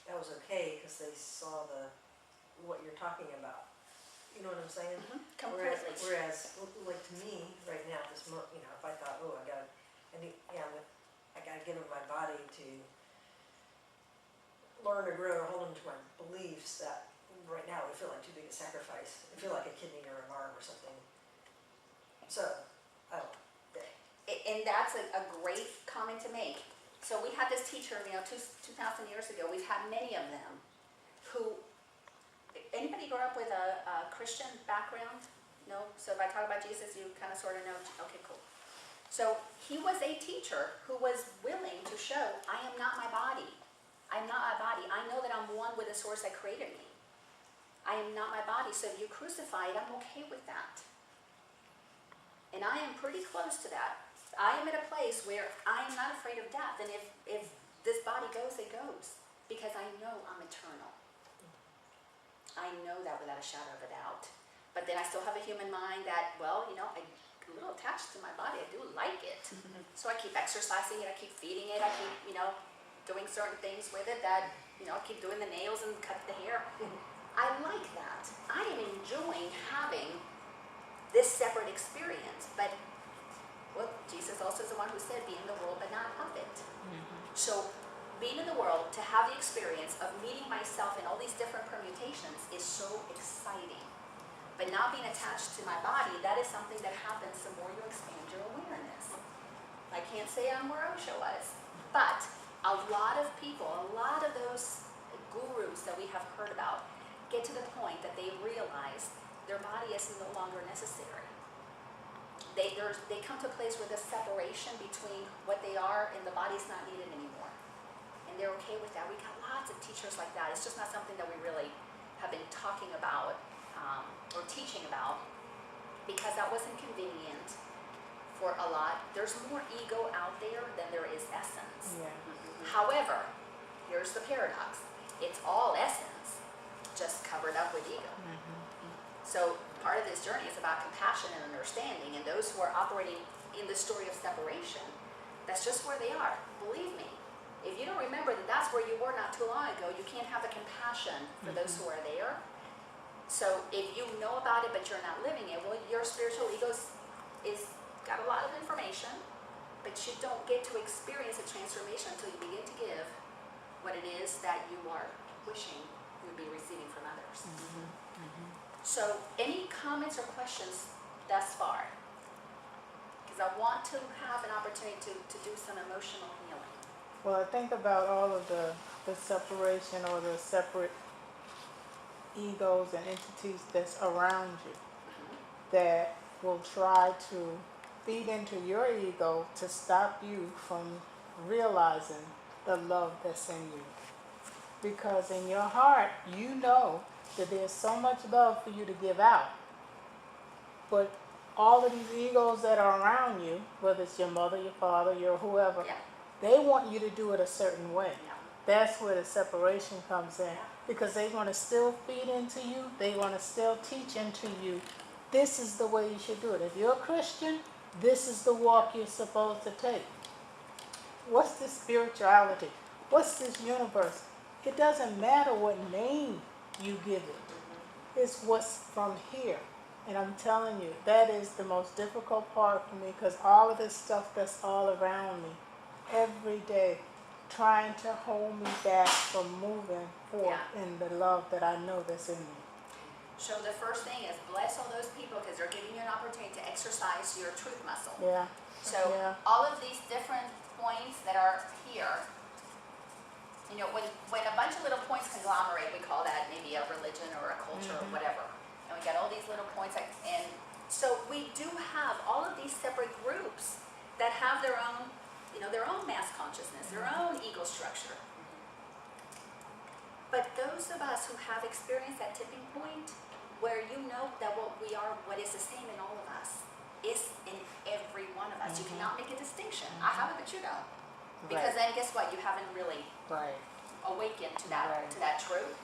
that was okay because they saw what you're talking about. You know what I'm saying? Completely. Whereas, like to me, right now, at this moment, if I thought, I gotta give up my body to learn or grow or hold on to my beliefs, that right now would feel like too big a sacrifice. It feel like a kidney or an arm or something. So, I don't know. And that's a great comment to make. So we had this teacher, 2,000 years ago. We've had many of them who, anybody grew up with a Christian background? No? So if I talk about Jesus, you kind of sort of know, okay, cool. So he was a teacher who was willing to show, I am not my body. I'm not my body. I know that I'm one with the source that created me. I am not my body, so if you crucify it, I'm okay with that. And I am pretty close to that. I am at a place where I am not afraid of death, and if this body goes, it goes, because I know I'm eternal. I know that without a shadow of a doubt. But then I still have a human mind that, I'm a little attached to my body. I do like it. So I keep exercising it, I keep feeding it, I keep, doing certain things with it that, I keep doing the nails and cut the hair. I like that. I am enjoying having this separate experience. But, Jesus also is the one who said, be in the world but not of it. So being in the world, to have the experience of meeting myself in all these different permutations is so exciting. But not being attached to my body, that is something that happens the more you expand your awareness. I can't say I'm where Osho was, but a lot of people, a lot of those gurus that we have heard about get to the point that they realize their body is no longer necessary. They come to a place where the separation between what they are and the body's not needed anymore. that. We got lots of teachers like that. It's just not something that we really have been talking about or teaching about because that wasn't convenient for a lot. There's more ego out there than there is essence. Yeah. However, here's the paradox. It's all essence, just covered up with ego. So part of this journey is about compassion and understanding, and those who are operating in the story of separation, that's just where they are. Believe me, if you don't remember that that's where you were not too long ago, you can't have the compassion for those who are there. So if you know about it but you're not living it, well, your spiritual ego is got a lot of information, but you don't get to experience a transformation until you begin to give what it is that you are wishing you would be receiving from others. So any comments or questions thus far? Because I want to have an opportunity to do some emotional healing. Well, I think about all of the separation or the separate egos and entities that's around you that will try to feed into your ego to stop you from realizing the love that's in you. Because in your heart, you know that there's so much love for you to give out. But all of these egos that are around you, whether it's your mother, your father, your whoever, Yeah. they want you to do it a certain way. Yeah. That's where the separation comes in. Because they want to still feed into you. They want to still teach into you. This is the way you should do it. If you're a Christian, this is the walk you're supposed to take. What's this spirituality? What's this universe? It doesn't matter what name you give it. It's what's from here. And I'm telling you, that is the most difficult part for me because all of this stuff that's all around me, every day, trying to hold me back from moving forward in the love that I know that's in me. So the first thing is bless all those people because they're giving you an opportunity to exercise your truth muscle. Yeah. So Yeah. all of these different points that are here, you know, when a bunch of little points conglomerate, we call that maybe a religion or a culture or whatever. And we got all these little points, and so we do have all of these separate groups that have their own, you know, their own mass consciousness, their own ego structure. But those of us who have experienced that tipping point, where you know that what we are, what is the same in all of us, is in every one of us. You cannot make a distinction. I have it, but you don't. Because then guess what? You haven't really awakened to that truth.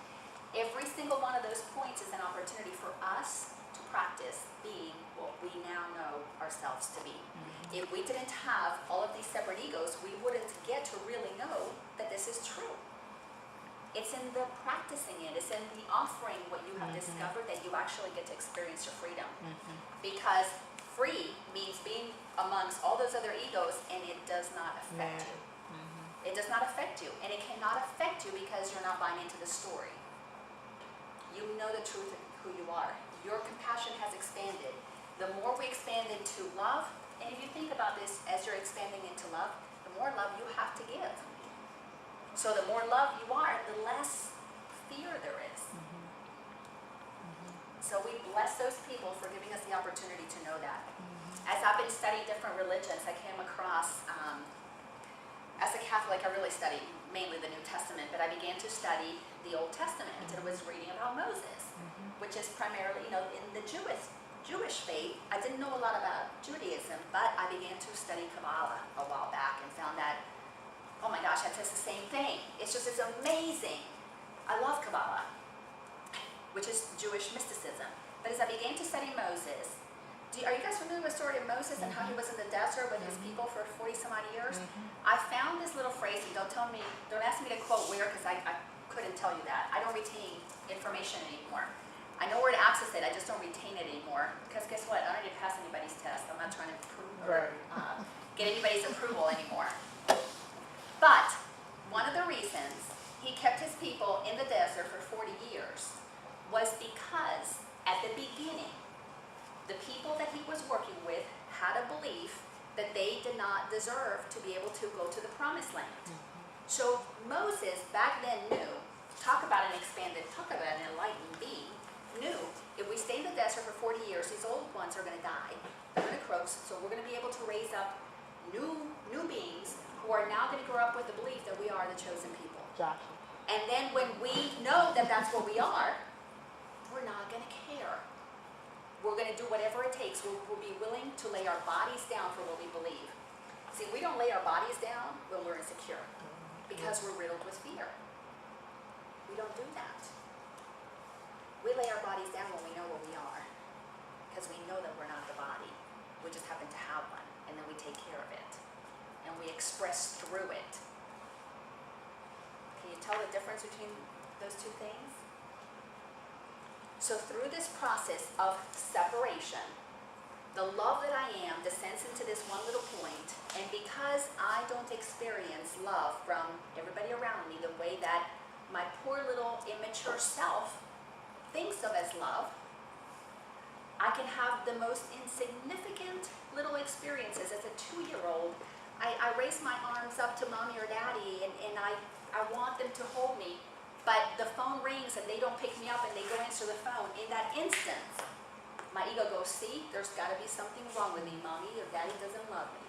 Every single one of those points is an opportunity for us to practice being what we now know ourselves to be. If we didn't have all of these separate egos, we wouldn't get to really know that this is true. It's in the practicing it, it's in the offering what you have discovered that you actually get to experience your freedom. Because free means being amongst all those other egos and it does not affect you. It does not affect you, and it cannot affect you because you're not buying into the story. You know the truth of who you are. Your compassion has expanded. The more we expand into love, and if you think about this as you're expanding into love, the more love you have to give. So the more love you are, the less fear there is. So we bless those people for giving us the opportunity to know that. As I've been studying different religions, I came across, as a Catholic, I really studied mainly the New Testament, but I began to study the Old Testament and was reading about Moses, which is primarily, you know, in the Jewish faith. I didn't know a lot about Judaism, but I began to study Kabbalah a while back and found that, oh my gosh, that says the same thing. It's amazing. I love Kabbalah, which is Jewish mysticism. But as I began to study Moses, are you guys familiar with the story of Moses and how he was in the desert with his people for 40 some odd years? I found this little phrase, and don't ask me to quote where, because I couldn't tell you that. I don't retain information anymore. I know where to access it, I just don't retain it anymore. Because guess what? I don't need to pass anybody's test. I'm not trying to prove or get anybody's approval anymore. But one of the reasons he kept his people in the desert for 40 years was because at the beginning, the people that he was working with had a belief that they did not deserve to be able to go to the promised land. So Moses back then knew, talk about an enlightened being, knew if we stay in the desert for 40 years, these old ones are going to die. They're going to croak, so we're going to be able to raise up new beings who are now going to grow up with the belief that we are the chosen people. Joshua. that that's what we are, we're not gonna care. We're gonna do whatever it takes. We'll be willing to lay our bodies down for what we believe. See, we don't lay our bodies down when we're insecure because we're riddled with fear. We don't do that. We lay our bodies down when we know what we are because we know that we're not the body. We just happen to have one, and then we take care of it and we express through it. Can you tell the difference between those two things? So through this process of separation, the love that I am descends into this one little point, and because I don't experience love from everybody around me the way that my poor little immature self thinks of as love, I can have the most insignificant little experiences. As a 2-year-old, I raise my arms up to mommy or daddy, and I want them to hold me. But the phone rings and they don't pick me up and they go answer the phone. In that instance, my ego goes, see, there's gotta be something wrong with me. Mommy or daddy doesn't love me.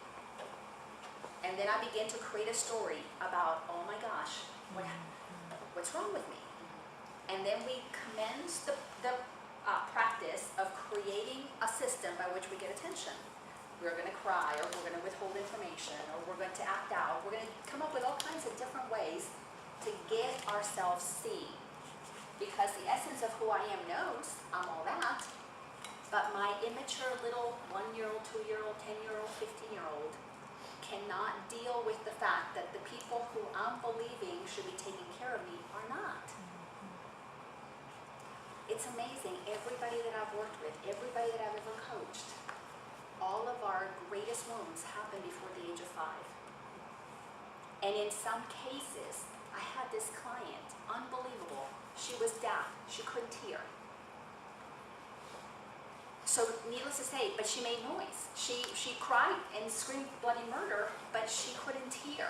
And then I begin to create a story about, oh my gosh, what's wrong with me? And then we commence the practice of creating a system by which we get attention. We're gonna cry, or we're gonna withhold information, or we're going to act out. We're gonna come up with all kinds of different ways to get ourselves seen. Because the essence of who I am knows I'm all that, but my immature little 1-year-old, 2-year-old, 10-year-old, 15-year-old cannot deal with the fact that the people who I'm believing should be taking care of me are not. It's amazing, everybody that I've worked with, everybody that I've ever coached, all of our greatest wounds happen before the age of 5. And in some cases, I had this client, unbelievable. She was deaf, she couldn't hear. So needless to say, but she made noise. She cried and screamed bloody murder, but she couldn't hear.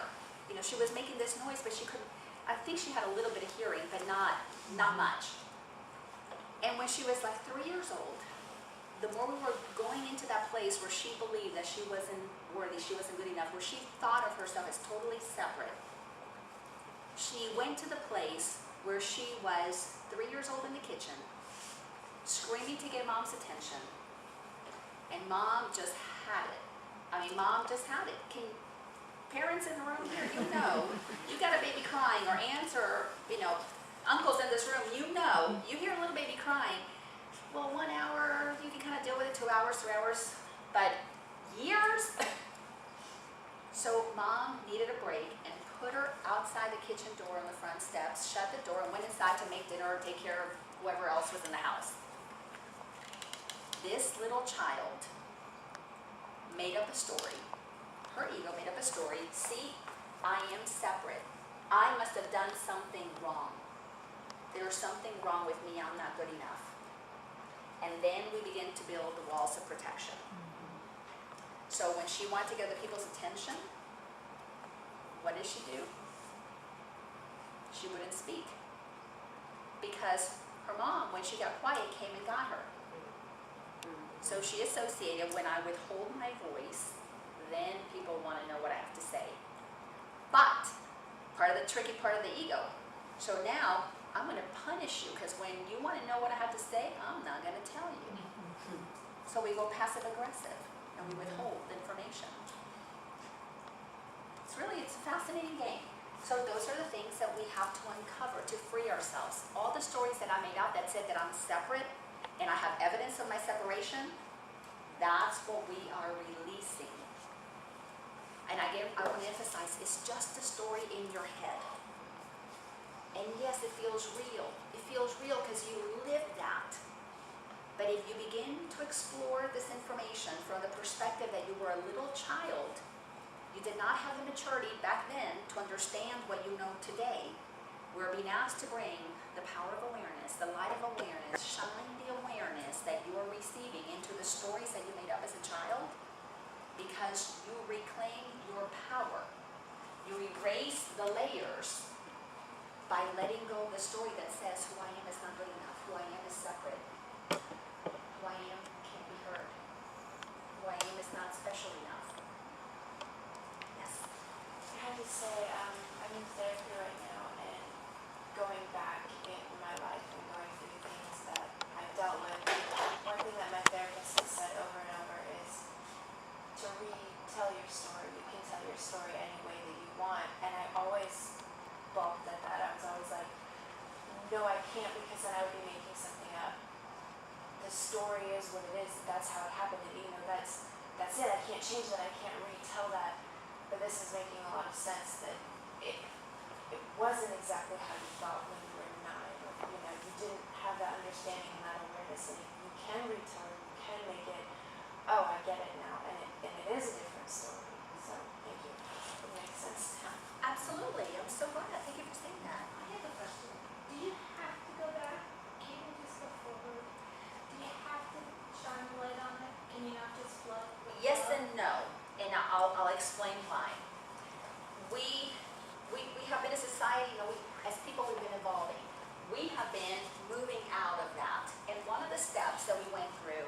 You know, she was making this noise, but she couldn't. I think she had a little bit of hearing, but not much. And when she was like 3 years old, the more we were going into that place where she believed that she wasn't worthy, she wasn't good enough, where she thought of herself as totally separate, she went to the place where she was 3 years old in the kitchen, screaming to get mom's attention, and mom just had it. I mean, mom just had it. Can parents in the room here, you know, you got a baby crying, or aunts, or, you know, uncles in this room, you know, you hear a little baby crying. Well, 1 hour, you can kind of deal with it, 2 hours, 3 hours, but years? So mom needed a break and put her outside the kitchen door on the front steps, shut the door, and went inside to make dinner or take care of whoever else was in the house. This little child made up a story. Her ego made up a story. See, I am separate. I must have done something wrong. There's something wrong with me. I'm not good enough. And then we begin to build the walls of protection. So when she wanted to get the people's attention, what did she do? She wouldn't speak. Because her mom, when she got quiet, came and got her. So she associated, when I withhold my voice, then people want to know what I have to say. But, part of the tricky part of the ego. So now, I'm going to punish you, because when you want to know what I have to say, I'm not going to tell you. So we go passive aggressive, and we withhold information. It's a fascinating game. So those are the things that we have to uncover to free ourselves. All the stories that I made up that said that I'm separate, and I have evidence of my separation, that's what we are releasing. And again, I want to emphasize, it's just a story in your head. And yes, it feels real. It feels real because you live that. But if you begin to explore this information from the perspective that you were a little child, you did not have the maturity back then to understand what you know today. We're being asked to bring the power of awareness, the light of awareness, shine the awareness that you are receiving into the stories that you made up as a child, because you reclaim your power. You erase the layers by letting go of the story that says who I am is not good enough, who I am is separate, who I am can't be heard, who I am is not special enough. Yes? I have to say, I'm in therapy right now, and going back in my can't because then I would be making something up. The story is what it is. That's how it happened. And, you know, that's it. I can't change that. I can't retell that. But this is making a lot of sense that it wasn't exactly how you thought when you were 9. Or, you know, you didn't have that understanding and that awareness, and you can retell it. You can make it. Oh, I get it now, and it is a different story. So thank you. It makes sense now. Absolutely, I'm so glad, thank you for saying that. I have a question. Do you have to go back? Can't you just go forward? Do you have to shine a light on it? Can you not just flow? with Yes flow? and no, and I'll explain why. We have been a society, you know, as people we've been evolving. We have been moving out of that. And one of the steps that we went through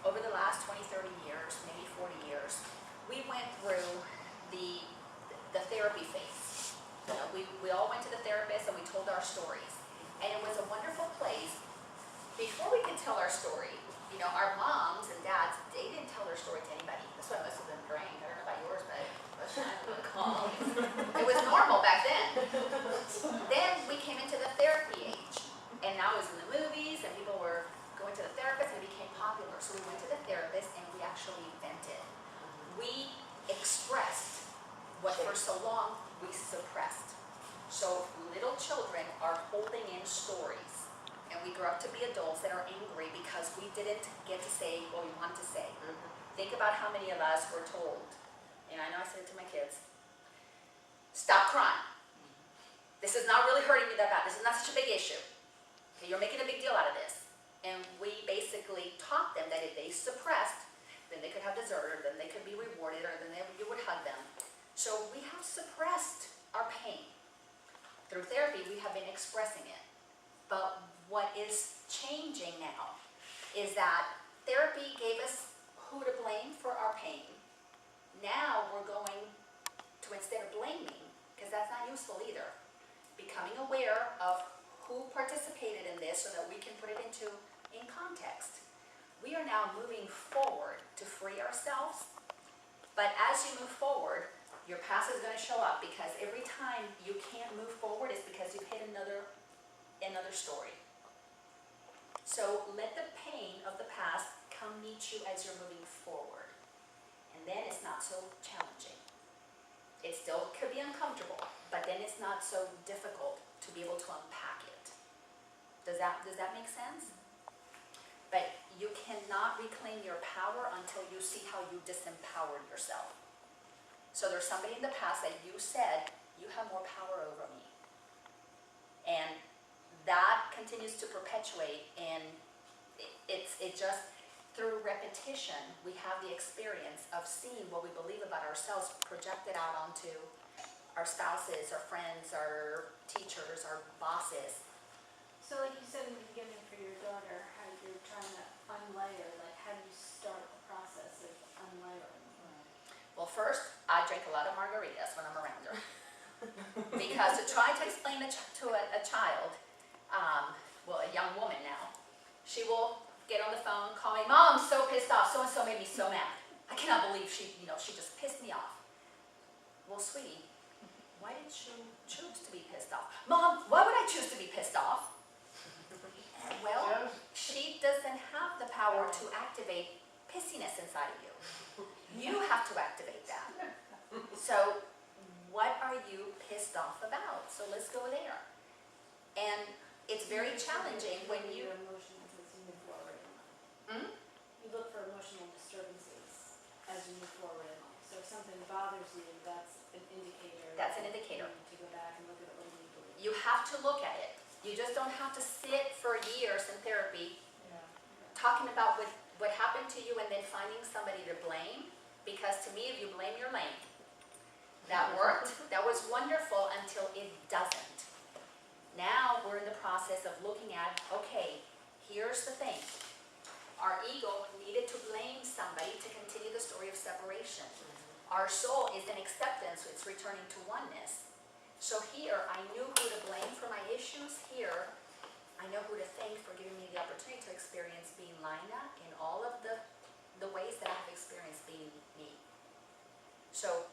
over the last 20, 30 years, maybe 40 years, we went through the therapy phase. You know, we all went to the therapist and we told our stories. And it was a wonderful place. Before we could tell our story, you know, our moms and dads, they didn't tell their story to anybody. That's why most of them drank. I don't know about yours, but it was normal back then. Then we came into the therapy age, and now it was in the movies, and people were going to the therapist, and it became popular. So we went to the therapist, and we actually vented. We expressed what for so long we suppressed. So little children are holding in stories, and we grow up to be adults that are angry because we didn't get to say what we wanted to say. Think about how many of us were told, and I know I said it to my kids, stop crying. This is not really hurting you that bad. This is not such a big issue. Okay, you're making a big deal out of this. And we basically taught them that if they suppressed, then they could have dessert, or then they could be rewarded, or then you would hug them. So we have suppressed our pain. Through therapy, we have been expressing it. But what is changing now is that therapy gave us who to blame for our pain. Now we're going to, instead of blaming, because that's not useful either, becoming aware of who participated in this so that we can put it in context. We are now moving forward to free ourselves, but as you move forward, your past is going to show up, because every time you can't move forward is because you've hit another story. So let the pain of the past come meet you as you're moving forward. And then it's not so challenging. It still could be uncomfortable, but then it's not so difficult to be able to unpack it. Does that make sense? But you cannot reclaim your power until you see how you disempowered yourself. So there's somebody in the past that you said, you have more power over me. And that continues to perpetuate, and it's just through repetition, we have the experience of seeing what we believe about ourselves projected out onto our spouses, our friends, our teachers, our bosses. So like you said in the beginning for your daughter, how you're trying to unlayer, like how do you start the process of unlayering? Well, first, I drink a lot of margaritas when I'm around her. Because to try to explain to a child, well, a young woman now, she will get on the phone, call me, Mom, I'm so pissed off, so-and-so made me so mad. I cannot believe she just pissed me off. Well, sweetie, why did you choose to be pissed off? Mom, why would I choose to be pissed off? Well, she doesn't have the power to activate pissiness inside of you. You have to activate that. So, what are you pissed off about? So let's go there. And it's very challenging when you... Your emotions as you move forward in life. Hmm? You look for emotional disturbances as you move forward in life. So if something bothers you, that's an indicator. That's an indicator. You need to go back and look at what you believe. You have to look at it. You just don't have to sit for years in therapy talking about what happened to you and then finding somebody to blame. Because to me, if you blame, you're lame. That worked. That was wonderful until it doesn't. Now we're in the process of looking at, okay, here's the thing. Our ego needed to blame somebody to continue the story of separation. Our soul is in acceptance, it's returning to oneness. So here, I knew who to blame for my issues. Here, I know who to thank for giving me the opportunity to experience being Laina in all of the ways that I've experienced being me. So,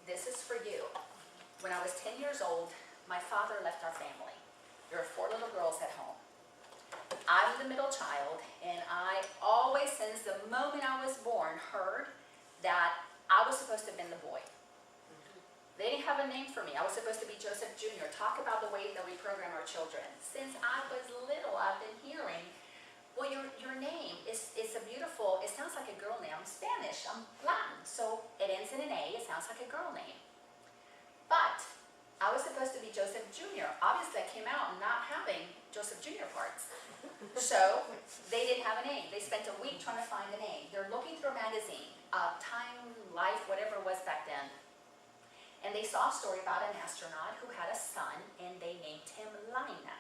this is for you. When I was 10 years old, my father left our family. There are 4 little girls at home. I'm the middle child, and I always, since the moment I was born, heard that I was supposed to have been the boy. They didn't have a name for me. I was supposed to be Joseph Jr. Talk about the way that we program our children. Since I was little, I've been hearing, well, your name is a beautiful, it sounds like a girl name. I'm Spanish, I'm Latin, so it ends in an A, it sounds like a girl name. But I was supposed to be Joseph Jr. Obviously, I came out not having Joseph Jr. parts. So they didn't have a name. They spent a week trying to find a name. They're looking through a magazine, Time, Life, whatever it was back then. And they saw a story about an astronaut who had a son, and they named him Laina.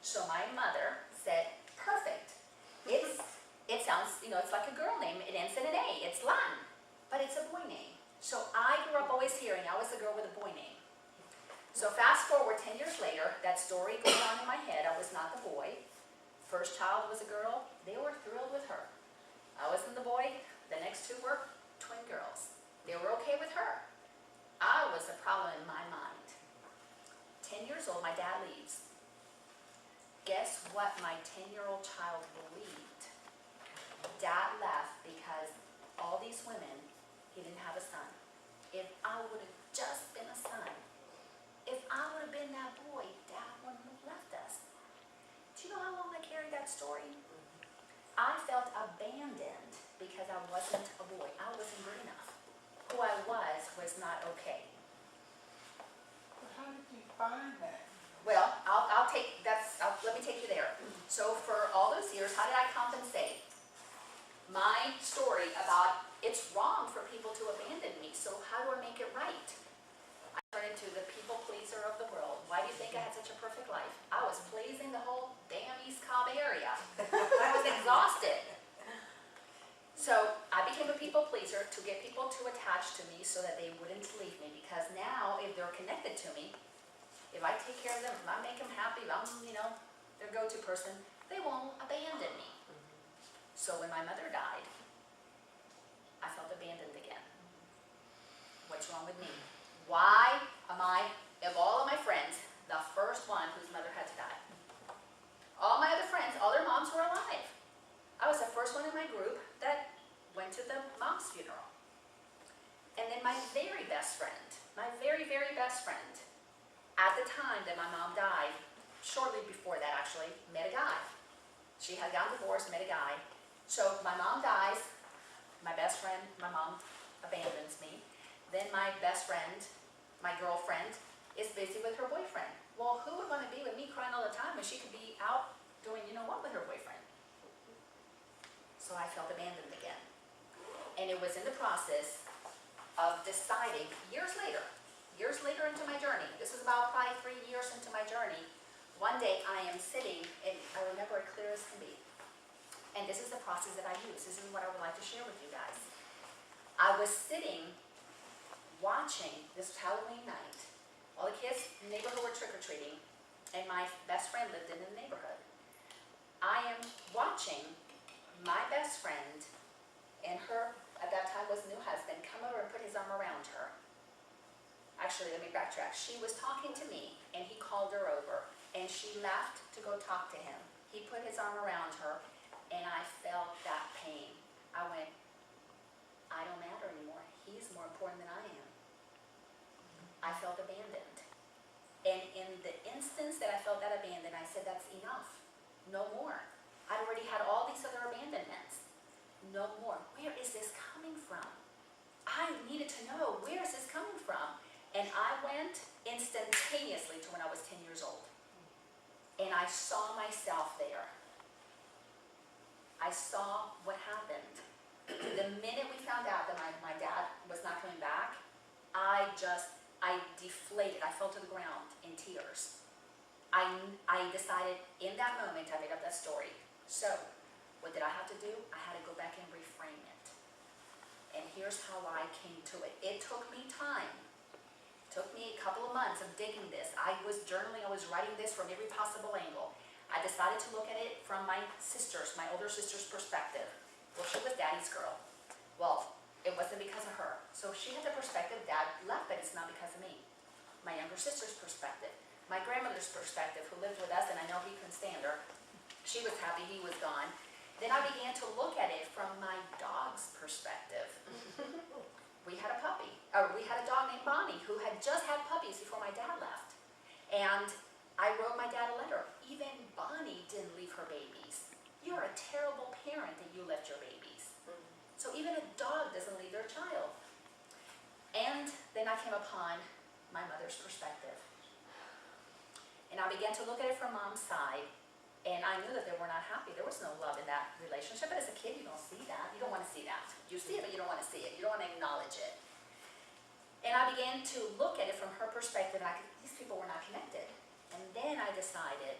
So my mother said, perfect. It sounds, it's like a girl name. It ends in an A. It's Latin, but it's a boy name. So I grew up always hearing I was a girl with a boy name. So fast forward 10 years later, that story goes on in my head. I was not the boy. First child was a girl. They were thrilled with her. I wasn't the boy. The next 2 were twin girls. They were okay with her. I was the problem in my mind. 10 years old, my dad leaves. Guess what my 10-year-old child believed? Dad left because all these women, he didn't have a son. If I would have just been a son, if I would have been that boy, Dad wouldn't have left us. Do you know how long I carried that story? I felt abandoned because I wasn't a boy. I wasn't good enough. Who I was not okay. But how did you find that? Well, let me take you there. So for all those years, how did I compensate? My story about it's wrong for people to abandon me, so how do I make it right? I turned into the people pleaser of the world. Why do you think I had such a perfect life? I was pleasing the whole damn East Cobb area. I was exhausted. So I became a people pleaser to get people to attach to me so that they wouldn't leave me, because now if they're connected to me, if I take care of them, if I make them happy, if I'm, their go-to person, they won't abandon me. So when my mother died, I felt abandoned again. What's wrong with me? Why am I, of all of my friends, the first one whose mother had to die? All my other friends, all their moms were alive. I was the first one in my group that went to the mom's funeral. And then my very best friend, my very, very best friend, at the time that my mom died, shortly before that actually, met a guy. She had gotten divorced, met a guy. So my mom dies, my best friend, my mom abandons me. Then my best friend, my girlfriend, is busy with her boyfriend. Well, who would want to be with me crying all the time when she could be out doing what with her boyfriend? So I felt abandoned again. And it was in the process of deciding, years later into my journey, this is about probably 3 years into my journey, one day I am sitting, and I remember it clear as can be. And this is the process that I use. This is what I would like to share with you guys. I was sitting, watching, this was Halloween night. All the kids in the neighborhood were trick-or-treating, and my best friend lived in the neighborhood. I am watching my best friend and her, at that time was new husband, come over and put his arm around her. Actually, let me backtrack. She was talking to me, and he called her over, and she left to go talk to him. He put his arm around her, and I felt that pain. I went, I don't matter anymore. He's more important than I am. I felt abandoned. And in the instance that I felt that abandoned, I said, that's enough. No more. I'd already had all these other abandonments. No more. Where is this coming from? I needed to know, where is this coming from? And I went instantaneously to when I was 10 years old. And I saw myself there. I saw what happened. The minute we found out that my dad was not coming back, I deflated. I fell to the ground in tears. I decided in that moment, I made up that story. So, what did I have to do? I had to go back and reframe it. And here's how I came to it. It took me time. It took me a couple of months of digging this. I was journaling, I was writing this from every possible angle. I decided to look at it from my older sister's perspective. Well, she was daddy's girl. Well, it wasn't because of her. So she had the perspective, dad left, but it's not because of me. My younger her sister's perspective, my grandmother's perspective, who lived with us, and I know he couldn't stand her. She was happy he was gone. Then I began to look at it from my dog's perspective. We had a puppy, or we had a dog named Bonnie who had just had puppies before my dad left. And I wrote my dad a letter. Even Bonnie didn't leave her babies. You're a terrible parent that you left your babies. So even a dog doesn't leave their child. And then I came upon my mother's perspective. And I began to look at it from mom's side, and I knew that they were not happy. There was no love in that relationship, but as a kid, you don't see that. You don't want to see that. You see it, but you don't want to see it. You don't want to acknowledge it. And I began to look at it from her perspective, and these people were not connected. And then I decided,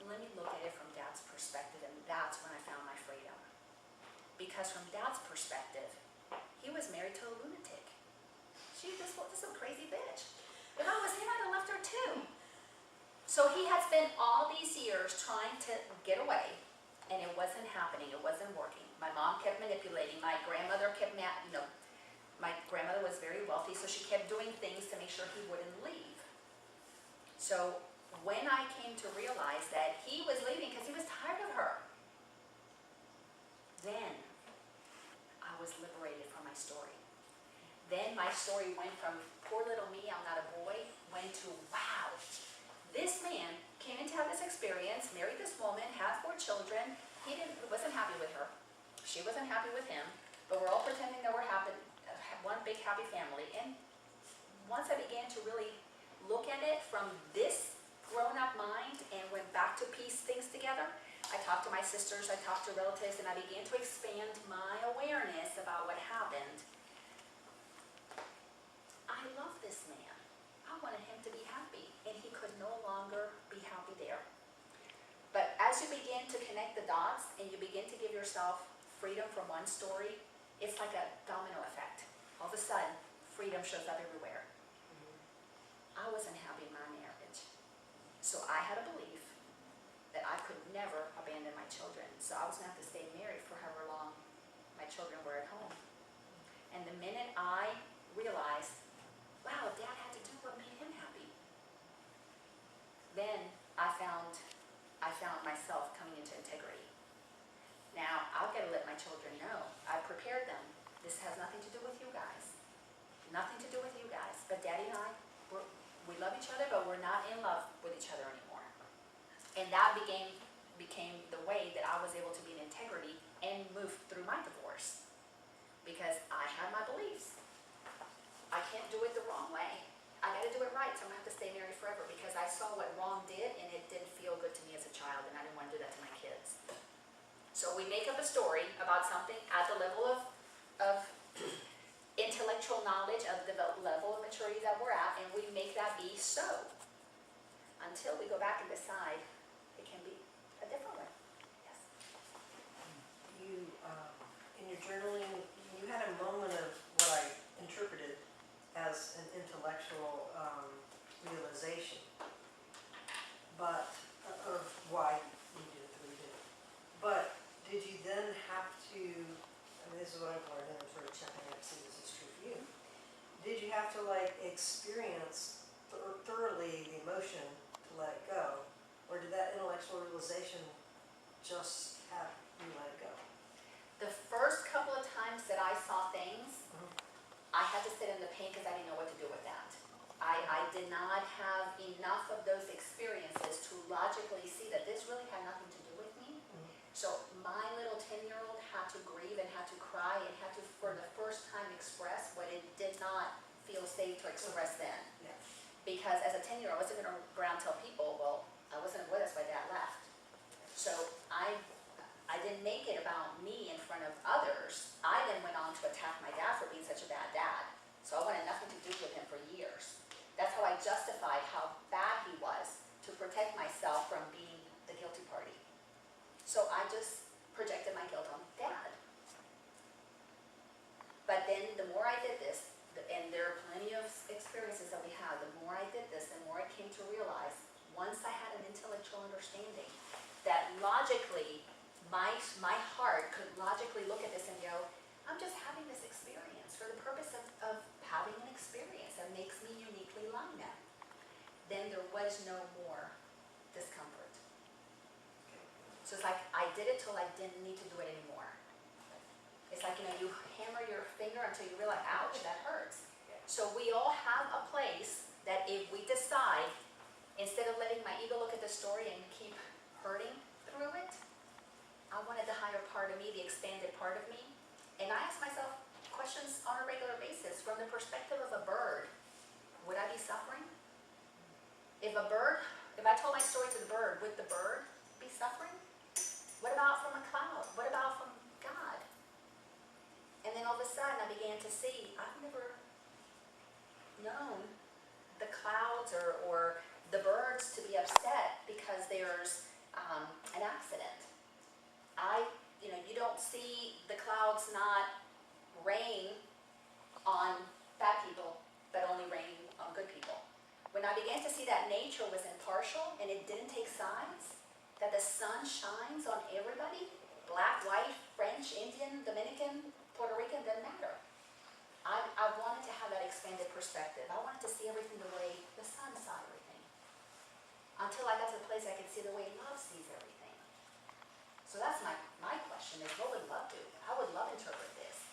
let me look at it from Dad's perspective, and that's when I found my freedom. Because from Dad's perspective, he was married to a lunatic. This is a crazy bitch. If I was him, I'd have left her too. So he had spent all these years trying to get away, and it wasn't happening. It wasn't working. My mom kept manipulating. My grandmother kept, my grandmother was very wealthy, so she kept doing things to make sure he wouldn't leave. So when I came to realize that he was leaving because he was tired of her, then I was liberated from my story. Then my story went from poor little me, I'm not a boy, went to wow. This man came in to have this experience, married this woman, had 4 children. He wasn't happy with her. She wasn't happy with him, but we're all pretending that we're happy, one big happy family. And once I began to really look at it from this grown-up mind and went back to piece things together, I talked to my sisters, I talked to relatives, and I began to expand my awareness about what happened. I love this man. I wanted him to be happy, and he could no longer be happy there. But as you begin to connect the dots and you begin to give yourself freedom from one story, it's like a domino effect. All of a sudden, freedom shows up everywhere. I wasn't happy in my marriage, so I had a belief that I could never abandon my children. So I was going to have to stay married for however long my children were at home. And the minute I realized, wow, Dad had to do what made him happy, then I found myself coming into integrity. Now, I've got to let my children know. I prepared them. This has nothing to do with you guys. Nothing to do with you guys. But Daddy and I, we love each other, but we're not in love with each other anymore. And that became the way that I was able to be in integrity and move through my divorce. Because I had my beliefs. I can't do it the wrong way. I got to do it right, so I'm going to have to stay married forever because I saw what wrong did and it didn't feel good to me as a child and I didn't want to do that to my kids. So we make up a story about something at the level of intellectual knowledge, of the level of maturity that we're at, and we make that be so until we go back and decide it can be a different way. Yes. You, in your journaling, you had a moment of what I interpreted as an intellectual realization, but of why you did the way you did. But did you then have to, I mean, this is what I've learned, and I'm sort of checking out to see if this is true for you. Did you have to like experience thoroughly the emotion to let it go, or did that intellectual realization just have you let it go? The first couple of times that I saw things, I had to sit in the pain because I didn't know what to do with that. I did not have enough of those experiences to logically see that this really had nothing to do with me. So my little 10-year-old had to grieve and had to cry and had to, for the first time, express what it did not feel safe to express then. Yeah. Because as a 10-year-old, I wasn't going to go around and tell people, well, I wasn't with us, my dad left. So I didn't make it about me in front of others. I then went on to attack my dad for being such a bad dad. So I wanted nothing to do with him for years. That's how I justified how bad he was to protect myself from being the guilty party. So I just projected my guilt on Dad. But then the more I did this, and there are plenty of experiences that we have, the more I did this, the more I came to realize, once I had an intellectual understanding, that logically, my heart could logically look at this and go, I'm just having this experience for the purpose of having an experience that makes me uniquely Laina. there was no more discomfort. So it's like I did it till I didn't need to do it anymore. It's like, you hammer your finger until you realize, ouch, that hurts. So we all have a place that if we decide, instead of letting my ego look at the story and keep hurting through it, I wanted the higher part of me, the expanded part of me. And I ask myself questions on a regular basis from the perspective of a bird. Would I be suffering? If I told my story to the bird, would the bird be suffering? What about from a cloud? What about from God? And then all of a sudden I began to see, I've never known the clouds or the birds to be upset because there's an accident. You don't see the clouds not rain on bad people, but only rain on good people. When I began to see that nature was impartial and it didn't take sides, that the sun shines on everybody, black, white, French, Indian, Dominican, Puerto Rican, doesn't matter. I wanted to have that expanded perspective. I wanted to see everything the way the sun saw everything. Until I got to the place I could see the way love sees everything. So that's my question is, what would love do? How would love interpret this?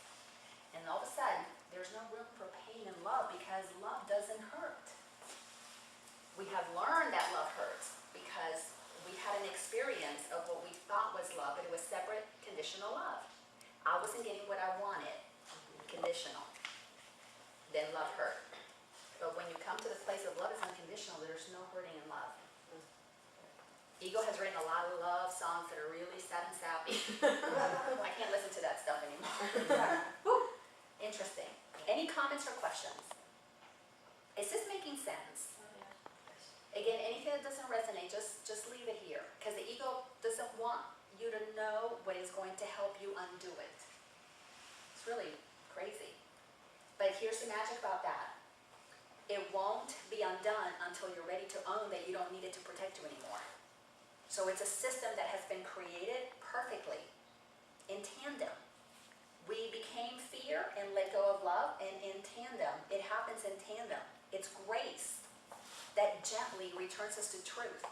And all of a sudden, there's no room for pain in love because love doesn't hurt. We have learned that love hurts because we had an experience of what we thought was love, but it was separate, conditional love. I wasn't getting what I wanted, conditional. Then love hurt. But when you come to the place of love is unconditional, there's no hurting in love. Ego has written a lot of love songs that are really sad and sappy. I can't listen to that stuff anymore. Whew. Interesting. Any comments or questions? Is this making sense? Again, anything that doesn't resonate, just leave it here. Because the ego doesn't want you to know what is going to help you undo it. It's really crazy. But here's the magic about that. It won't be undone until you're ready to own that you don't need it to protect you anymore. So it's a system that has been created perfectly, in tandem. We became fear and let go of love, and in tandem, it happens in tandem. It's grace that gently returns us to truth.